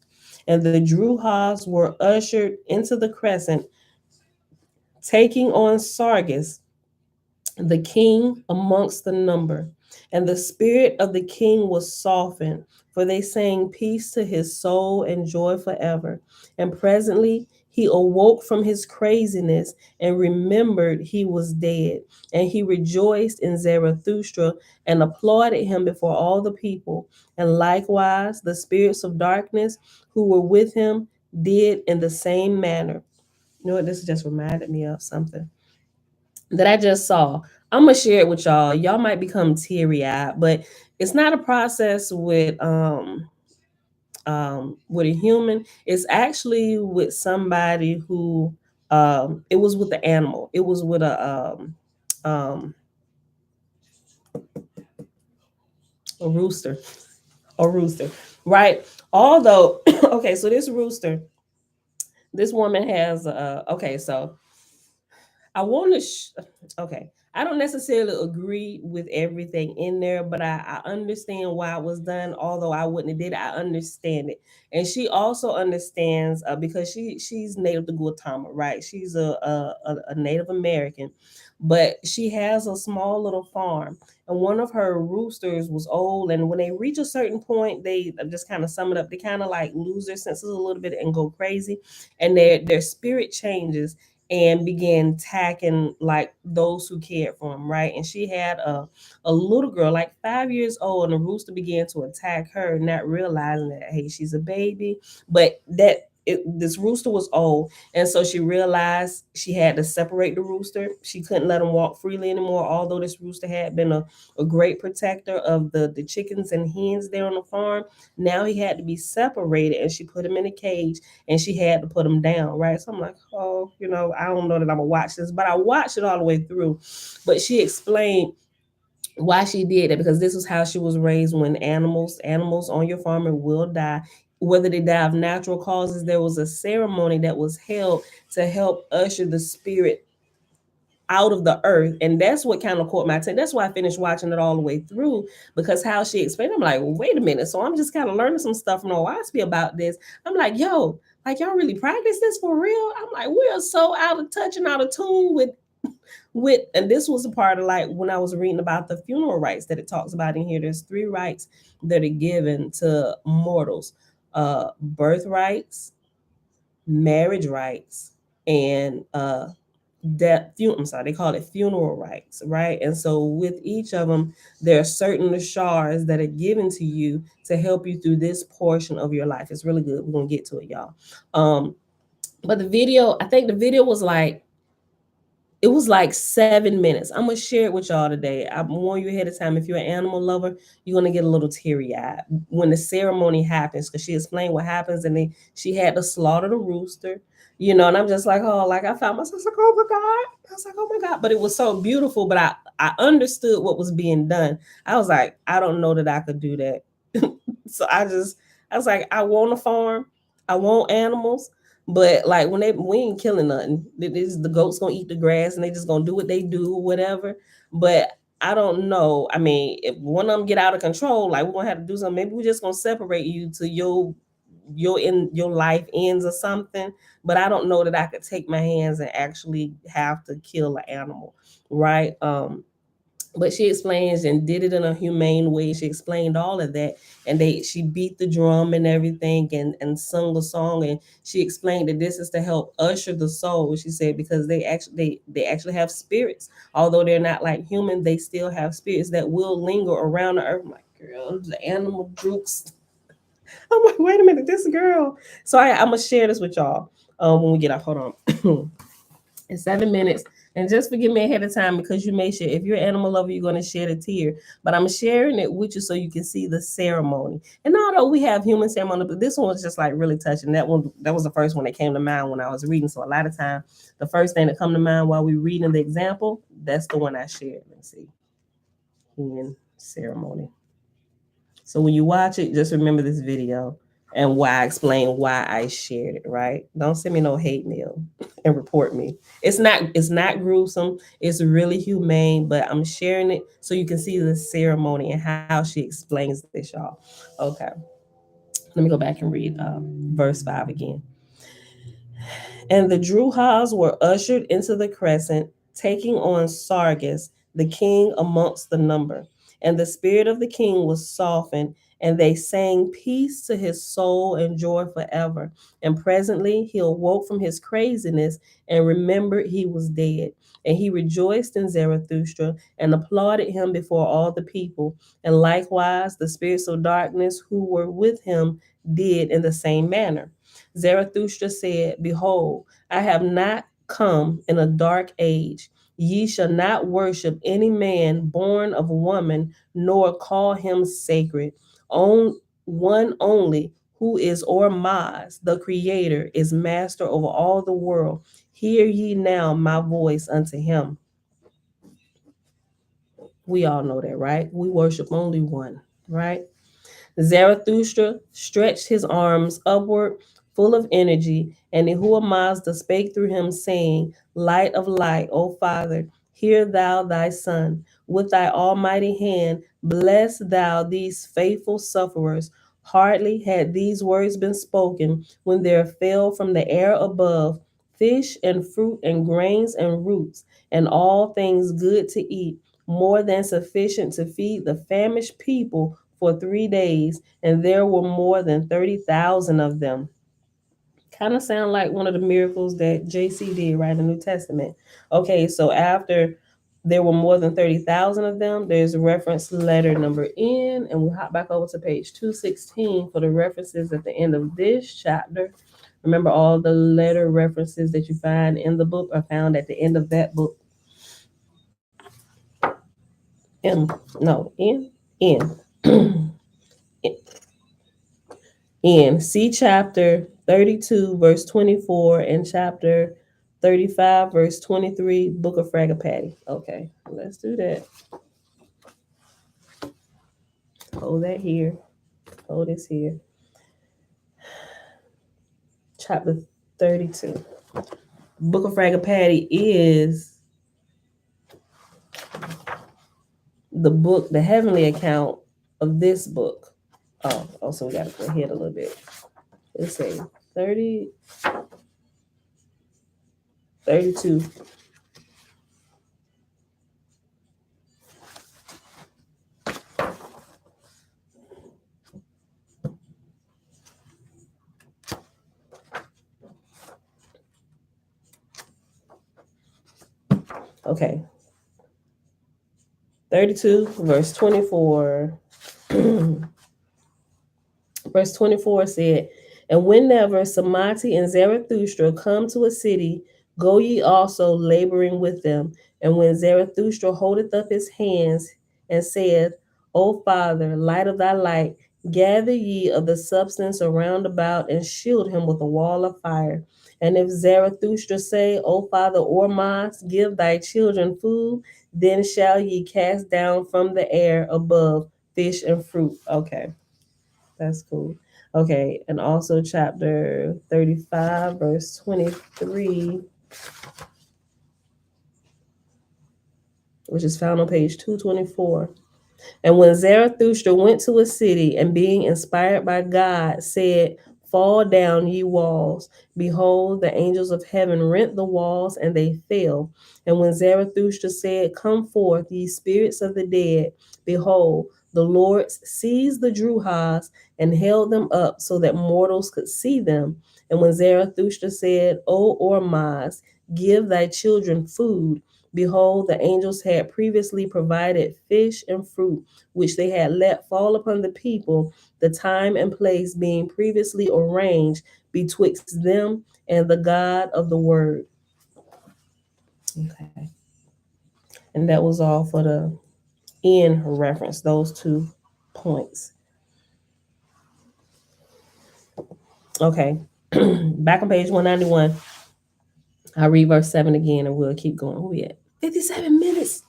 Speaker 1: And the Druhas were ushered into the crescent, taking on Sargus, the king amongst the number. And the spirit of the king was softened, for they sang peace to his soul and joy forever. And presently he awoke from his craziness and remembered he was dead. And he rejoiced in Zarathustra and applauded him before all the people. And likewise the spirits of darkness who were with him did in the same manner. You know what? This just reminded me of something that I just saw. I'm gonna share it with y'all. Y'all might become teary eyed, but it's not a process with a human. It's actually with somebody who it was with the animal. It was with um a rooster, a rooster, right? Although, okay, so this rooster, this woman has okay, so I want to, okay. I don't necessarily agree with everything in there, but I understand why it was done. Although I wouldn't have did it, I understand it, and she also understands because she's native to Guatemala, right? She's a Native American, but she has a small little farm, and one of her roosters was old, and when they reach a certain point, they just kind of sum it up. They kind of like lose their senses a little bit and go crazy, and their spirit changes and began attacking like those who cared for him, right? And she had a little girl, like 5 years old, and the rooster began to attack her, not realizing that hey, she's a baby, but this rooster was old, and so she realized she had to separate the rooster. She couldn't let him walk freely anymore, although this rooster had been a great protector of the chickens and hens there on the farm. Now he had to be separated, and she put him in a cage, and she had to put him down, right? So I'm like, oh, I don't know that I'm gonna watch this, but I watched it all the way through. But she explained why she did that, because this was how she was raised. When animals on your farm will die, whether they die of natural causes, there was a ceremony that was held to help usher the spirit out of the earth. And that's what kind of caught my attention. That's why I finished watching it all the way through, because how she explained, I'm like, well, wait a minute. So I'm just kind of learning some stuff from Oahspe about this. I'm like, yo, like, y'all really practice this for real? I'm like, we are so out of touch and out of tune with and this was a part of, like, when I was reading about the funeral rites that it talks about in here. There's 3 rites that are given to mortals: birth rights, marriage rights, and I'm sorry, they call it funeral rites, right? And so with each of them, there are certain shards that are given to you to help you through this portion of your life. It's really good. We're gonna get to it, y'all. But the video, I think the video was like, it was like 7 minutes. I'm gonna share it with y'all today. I warn you ahead of time, if you're an animal lover, you're gonna get a little teary-eyed when the ceremony happens, because she explained what happens, and then she had to slaughter the rooster, and I'm just like, oh, like, I found myself like, oh my God. I was like, oh my God. But it was so beautiful, but I understood what was being done. I was like, I don't know that I could do that. So I was like, I want a farm, I want animals, but like, we ain't killing nothing. The goats gonna eat the grass and they just gonna do what they do, whatever. But I don't know. I mean, if one of them get out of control, like, we're gonna have to do something. Maybe we're just gonna separate you to your life ends or something. But I don't know that I could take my hands and actually have to kill an animal, right? But she explains and did it in a humane way. She explained all of that, and she beat the drum and everything, and sung the song, and she explained that this is to help usher the soul. She said, because they actually have spirits, although they're not like human, they still have spirits that will linger around the earth. I'm like, girl, the animal drooks. I'm like, wait a minute, this girl. So I'm gonna share this with y'all when we get off. Hold on. In 7 minutes. And just forgive me ahead of time, because you may share. If you're an animal lover, you're going to shed a tear. But I'm sharing it with you so you can see the ceremony. And although we have human ceremony, but this one was just like really touching. That was the first one that came to mind when I was reading. So a lot of time, the first thing that come to mind while we're reading the example, that's the one I shared. Let's see. Human ceremony. So when you watch it, just remember this video and why I explain why I shared it, right? Don't send me no hate mail and report me. It's not gruesome. It's really humane, but I'm sharing it so you can see the ceremony and how she explains this, y'all. Okay. Let me go back and read verse 5 again. And the Druhas were ushered into the crescent, taking on Sargus, the king amongst the number. And the spirit of the king was softened, and they sang peace to his soul and joy forever. And presently he awoke from his craziness and remembered he was dead. And he rejoiced in Zarathustra and applauded him before all the people. And likewise the spirits of darkness who were with him did in the same manner. Zarathustra said, behold, I have not come in a dark age. Ye shall not worship any man born of a woman, nor call him sacred. On one only, who is Ormaz, the creator, is master over all the world. Hear ye now my voice unto him. We all know that, right? We worship only one, right? Zarathustra stretched his arms upward, full of energy, and Yahuwah Mazda spake through him, saying, Light of light, O Father, hear thou thy Son. With thy almighty hand, bless thou these faithful sufferers. Hardly had these words been spoken when there fell from the air above fish and fruit and grains and roots, and all things good to eat, more than sufficient to feed the famished people for 3 days, and there were more than 30,000 of them. Kind of sound like one of the miracles that JC did, right, in the New Testament. Okay, so after there were more than 30,000 of them, there's reference letter number N, and we'll hop back over to page 216 for the references at the end of this chapter. Remember, all the letter references that you find in the book are found at the end of that book. N. In see chapter 32, verse 24, and chapter 35, verse 23, book of Fragapati. Okay, let's do that. Hold that here. Hold this here. Chapter 32. Book of Frag and Patty is the book, the heavenly account of this book. Oh, so we got to go ahead a little bit. Let's say 30, 32. Okay. 32, verse 24. Verse 24 said, "And whenever Samati and Zarathustra come to a city, go ye also laboring with them. And when Zarathustra holdeth up his hands and saith, O Father, light of thy light, gather ye of the substance around about and shield him with a wall of fire. And if Zarathustra say, O Father Ormas, give thy children food, then shall ye cast down from the air above fish and fruit." Okay. That's cool. Okay, and also chapter 35, verse 23, which is found on page 224. "And when Zarathustra went to a city, and being inspired by God, said, Fall down, ye walls. Behold, the angels of heaven rent the walls, and they fell. And when Zarathustra said, Come forth, ye spirits of the dead, behold, the Lord seized the Druhas and held them up so that mortals could see them. And when Zarathustra said, O Ormaz, give thy children food, behold, the angels had previously provided fish and fruit, which they had let fall upon the people, the time and place being previously arranged betwixt them and the God of the Word." Okay. And that was all for the in reference, those 2 points. Okay. Back on page 191. I'll read verse 7 again and we'll keep going. Where we at? 57 minutes.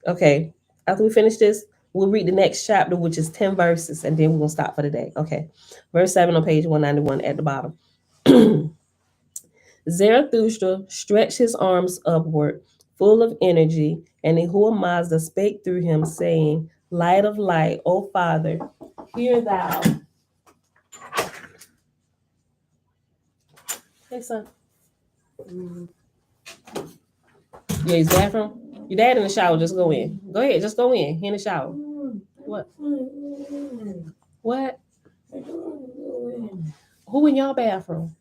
Speaker 1: Okay. After we finish this, we'll read the next chapter, which is 10 verses, and then we're going to stop for the day. Okay. Verse 7 on page 191 at the bottom. Zarathustra stretched his arms upward, full of energy, and Yahuwah Mazda spake through him, saying, Light of light, O Father, hear thou. Hey, son. Yeah, his bathroom? Your dad in the shower, just go in. Go ahead, just go in. He in the shower. What? What? Who in y'all bathroom?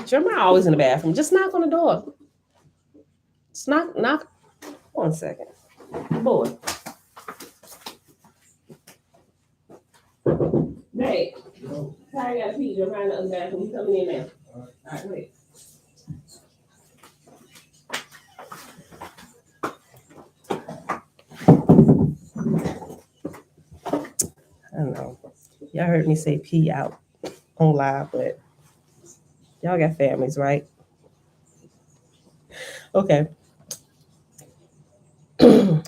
Speaker 1: Jeremiah always in the bathroom. Just knock on the door. Just knock. 1 second. Boy. Hey. I got a pee. Jeremiah in the other bathroom. He's coming in now. All right, wait. I don't know. Y'all heard me say pee out on live, but y'all got families, right? Okay.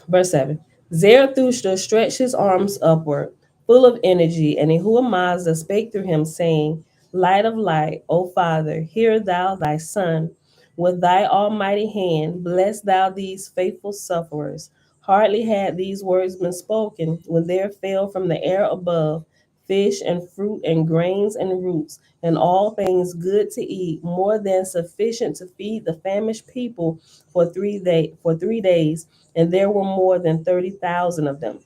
Speaker 1: Verse 7. Zarathustra stretched his arms upward, full of energy, and Yahuwah Mazda spake through him, saying, Light of light, O Father, hear thou thy son. With thy almighty hand, bless thou these faithful sufferers. Hardly had these words been spoken, when there fell from the air above fish and fruit and grains and roots, and all things good to eat, more than sufficient to feed the famished people for 3 days, and there were more than 30,000 of them.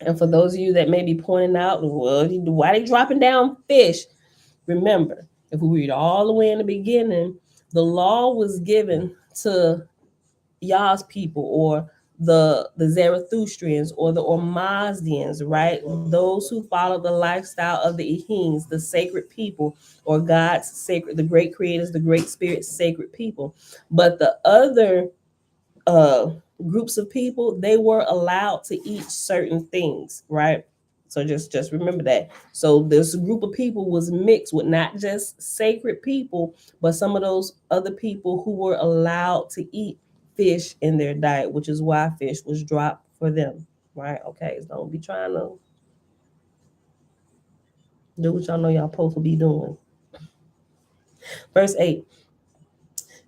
Speaker 1: And for those of you that may be pointing out, well, why are they dropping down fish? Remember, if we read all the way in the beginning, the law was given to Yah's people, or the Zarathustrians, or the Ormazdians, right? Those who follow the lifestyle of the Ehins, the sacred people, or God's sacred, the great creators, the great spirit, sacred people. But the other groups of people, they were allowed to eat certain things, right? So just remember that. So this group of people was mixed with not just sacred people, but some of those other people who were allowed to eat fish in their diet, which is why fish was dropped for them. Right? Okay, so don't be trying to do what y'all know y'all supposed to be doing. Verse 8.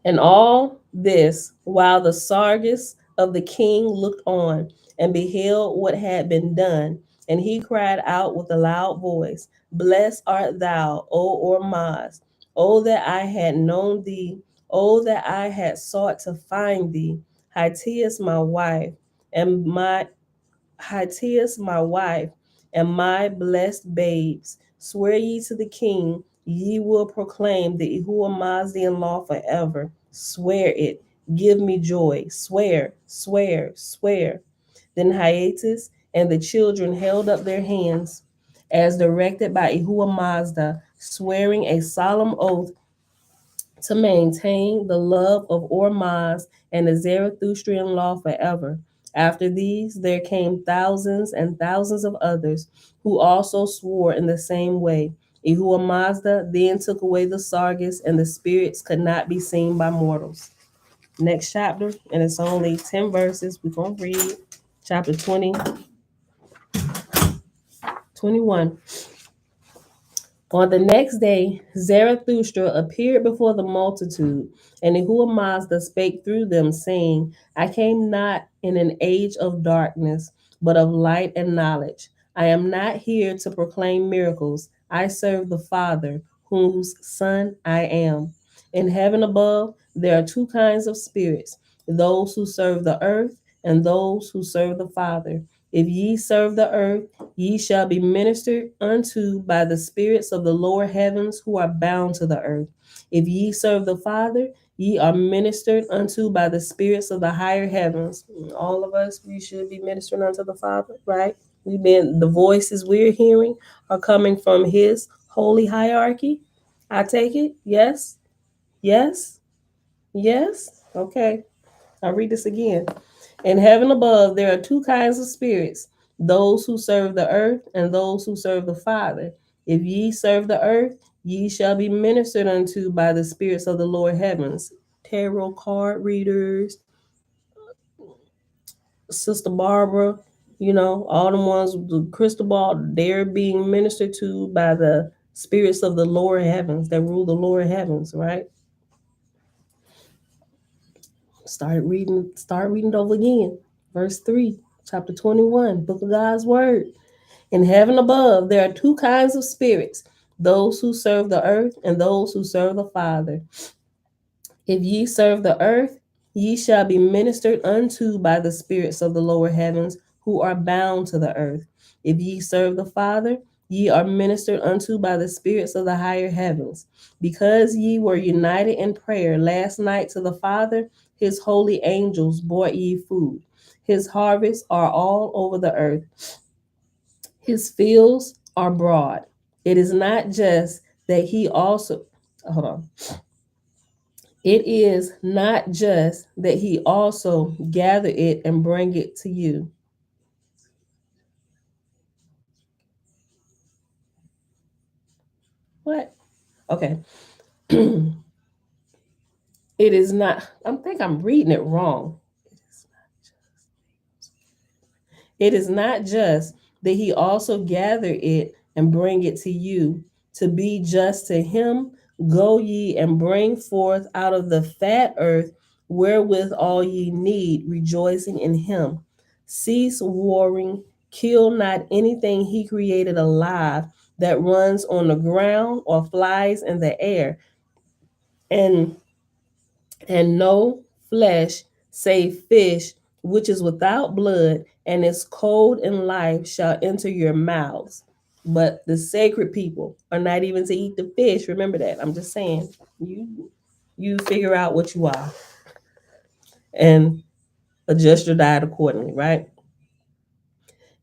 Speaker 1: And all this while the Sargus of the king looked on and beheld what had been done. And he cried out with a loud voice, Blessed art thou, O Ormaz. O that I had known thee. O that I had sought to find thee. Hitias my wife, and my Hatias, my wife, and my blessed babes, swear ye to the king, ye will proclaim the Ehuamazian law forever. Swear it. Give me joy. Swear, swear, swear. Then Hiatus and the children held up their hands as directed by Ehuamazda, swearing a solemn oath to maintain the love of Ormaz and the Zarathustrian law forever. After these, there came thousands and thousands of others who also swore in the same way. Ehuamazda then took away the Sargus, and the spirits could not be seen by mortals. Next chapter, and it's only 10 verses. We're going to read chapter 20, 21. On the next day, Zarathustra appeared before the multitude, and Ehuamazda spake through them, saying, I came not in an age of darkness, but of light and knowledge. I am not here to proclaim miracles. I serve the Father, whose Son I am. In heaven above, there are two kinds of spirits, those who serve the earth and those who serve the Father. If ye serve the earth, ye shall be ministered unto by the spirits of the lower heavens who are bound to the earth. If ye serve the Father, ye are ministered unto by the spirits of the higher heavens. All of us, we should be ministering unto the Father, right? The voices we're hearing are coming from his holy hierarchy. I take it. Yes. Yes. Yes. Okay. I'll read this again. In heaven above, there are two kinds of spirits, those who serve the earth and those who serve the Father. If ye serve the earth, ye shall be ministered unto by the spirits of the lower heavens. Tarot card readers, Sister Barbara, all the ones with the crystal ball, they're being ministered to by the spirits of the lower heavens that rule the lower heavens, right? Start reading it over again. Verse 3, chapter 21, book of God's word. In heaven above, there are two kinds of spirits, those who serve the earth and those who serve the Father. If ye serve the earth, ye shall be ministered unto by the spirits of the lower heavens who are bound to the earth. If ye serve the Father, ye are ministered unto by the spirits of the higher heavens. Because ye were united in prayer last night to the Father, his holy angels brought ye food. His harvests are all over the earth. His fields are broad. It is not just that he also, hold on. It is not just that he also gather it and bring it to you. What? Okay. It is not, I think I'm reading it wrong. It is not just that he also gather it and bring it to you. To be just to him, go ye and bring forth out of the fat earth wherewith all ye need, rejoicing in him. Cease warring, kill not anything he created alive that runs on the ground or flies in the air, and no flesh save fish, which is without blood, and is cold in life, shall enter your mouths. But the sacred people are not even to eat the fish. Remember that. I'm just saying, you figure out what you are and adjust your diet accordingly, right?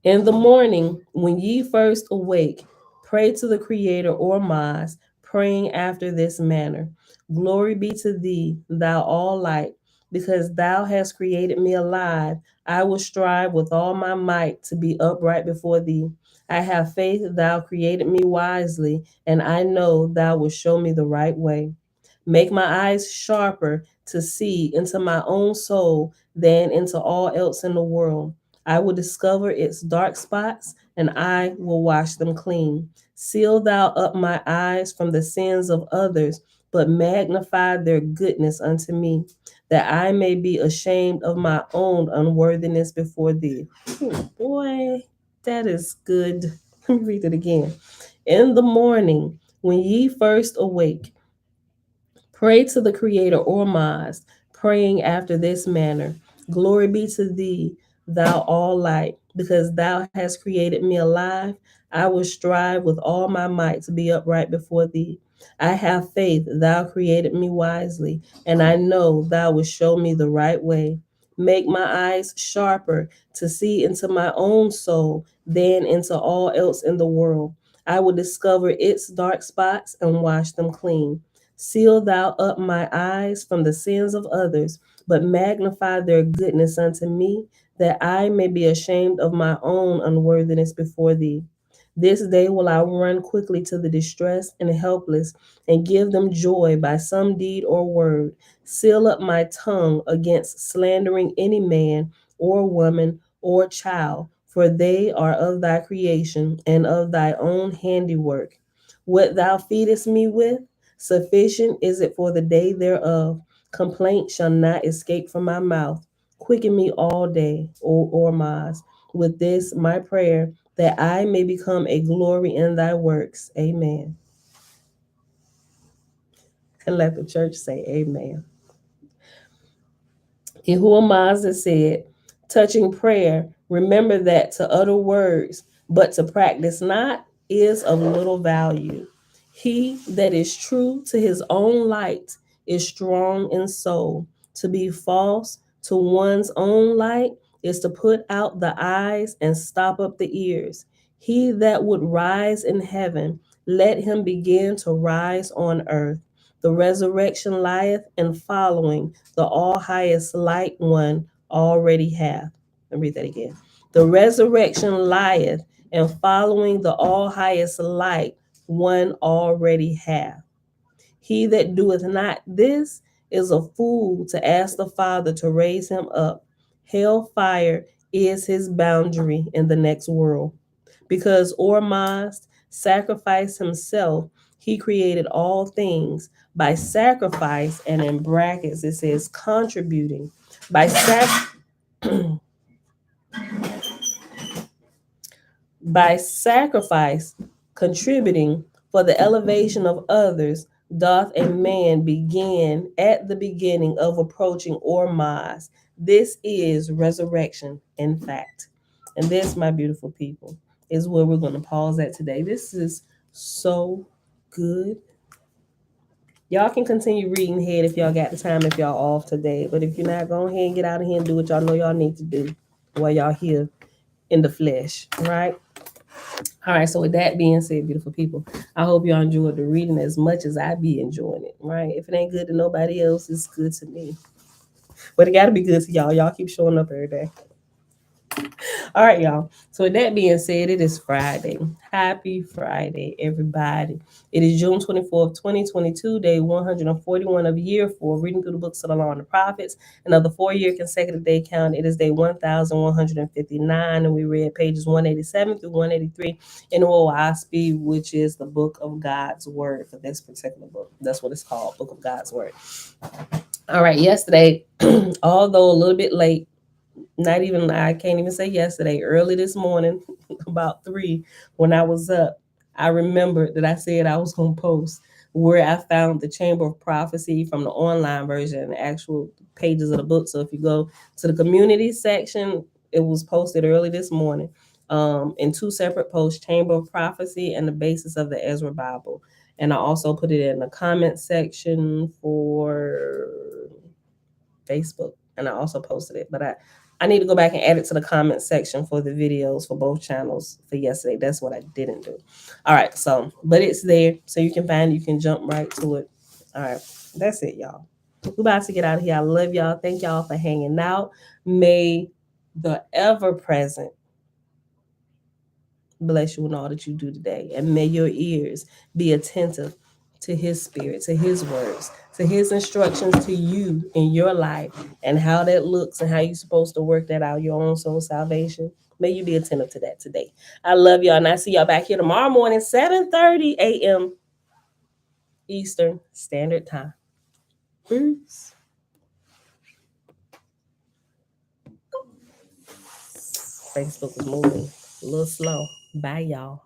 Speaker 1: In the morning, when ye first awake, pray to the Creator Ormaz, praying after this manner. Glory be to thee, thou all light, because thou hast created me alive. I will strive with all my might to be upright before thee. I have faith thou created me wisely, and I know thou wilt show me the right way. Make my eyes sharper to see into my own soul than into all else in the world. I will discover its dark spots, and I will wash them clean. Seal thou up my eyes from the sins of others, but magnify their goodness unto me, that I may be ashamed of my own unworthiness before thee. Ooh, boy, that is good. Let me read it again. In the morning, when ye first awake, pray to the Creator Ormazd, praying after this manner: Glory be to thee, thou all light, because thou hast created me alive. I will strive with all my might to be upright before thee. I have faith thou created me wisely, and I know thou wilt show me the right way. Make my eyes sharper to see into my own soul than into all else in the world. I will discover its dark spots and wash them clean. Seal thou up my eyes from the sins of others, but magnify their goodness unto me, that I may be ashamed of my own unworthiness before thee. This day will I run quickly to the distressed and helpless, and give them joy by some deed or word. Seal up my tongue against slandering any man or woman or child, for they are of thy creation and of thy own handiwork. What thou feedest me with, sufficient is it for the day thereof. Complaint shall not escape from my mouth. Quicken me all day, O Ormaz, with this my prayer, that I may become a glory in thy works. Amen. And let the church say amen. Yahuwah said, touching prayer, remember that to utter words, but to practice not, is of little value. He that is true to his own light is strong in soul. To be false to one's own light is to put out the eyes and stop up the ears. He that would rise in heaven, let him begin to rise on earth. The resurrection lieth, and following the all highest light one already hath. Let me read that again. The resurrection lieth, and following the all highest light one already hath. He that doeth not this is a fool to ask the Father to raise him up. Hellfire is his boundary in the next world. Because Ormazd sacrificed himself, he created all things by sacrifice, and in brackets it says contributing. By by sacrifice, contributing for the elevation of others, doth a man begin at the beginning of approaching Ormazd. This is resurrection, in fact. And this, my beautiful people, is where we're going to pause at today. This is so good. Y'all can continue reading ahead if y'all got the time, if y'all off today. But if you're not, go ahead and get out of here and do what y'all know y'all need to do while y'all here in the flesh, right? All right, so with that being said, beautiful people, I hope y'all enjoyed the reading as much as I be enjoying it, right? If it ain't good to nobody else, it's good to me. But it got to be good to y'all. Y'all keep showing up every day. All right, y'all. So with that being said, it is Friday. Happy Friday, everybody. It is June 24th, 2022, day 141 of year 4, reading through the books of the law and the prophets. Another 4-year consecutive day count. It is day 1159, and we read pages 187 through 183 in Oahspe, which is the book of God's word for this particular book. That's what it's called, book of God's word. All right, yesterday, although a little bit late, I can't even say yesterday, early this morning, about 3, when I was up, I remembered that I said I was going to post where I found the Chamber of Prophecy from the online version and the actual pages of the book. So if you go to the community section, it was posted early this morning in 2 separate posts, Chamber of Prophecy and the basis of the Ezra Bible. And I also put it in the comment section for Facebook, and I also posted it, but I need to go back and add it to the comment section for the videos for both channels for yesterday. That's what I didn't do. All right, so, but it's there, so you can find it, you can jump right to it. All right, that's it, y'all. We're about to get out of here. I love y'all. Thank y'all for hanging out. May the ever-present bless you in all that you do today, and may your ears be attentive to his spirit, to his words, to his instructions to you in your life, and how that looks and how you're supposed to work that out, your own soul salvation. May you be attentive to that today. I love y'all, and I see y'all back here tomorrow morning, 7:30 a.m. Eastern Standard Time. Peace. Facebook is moving a little slow. Bye, y'all.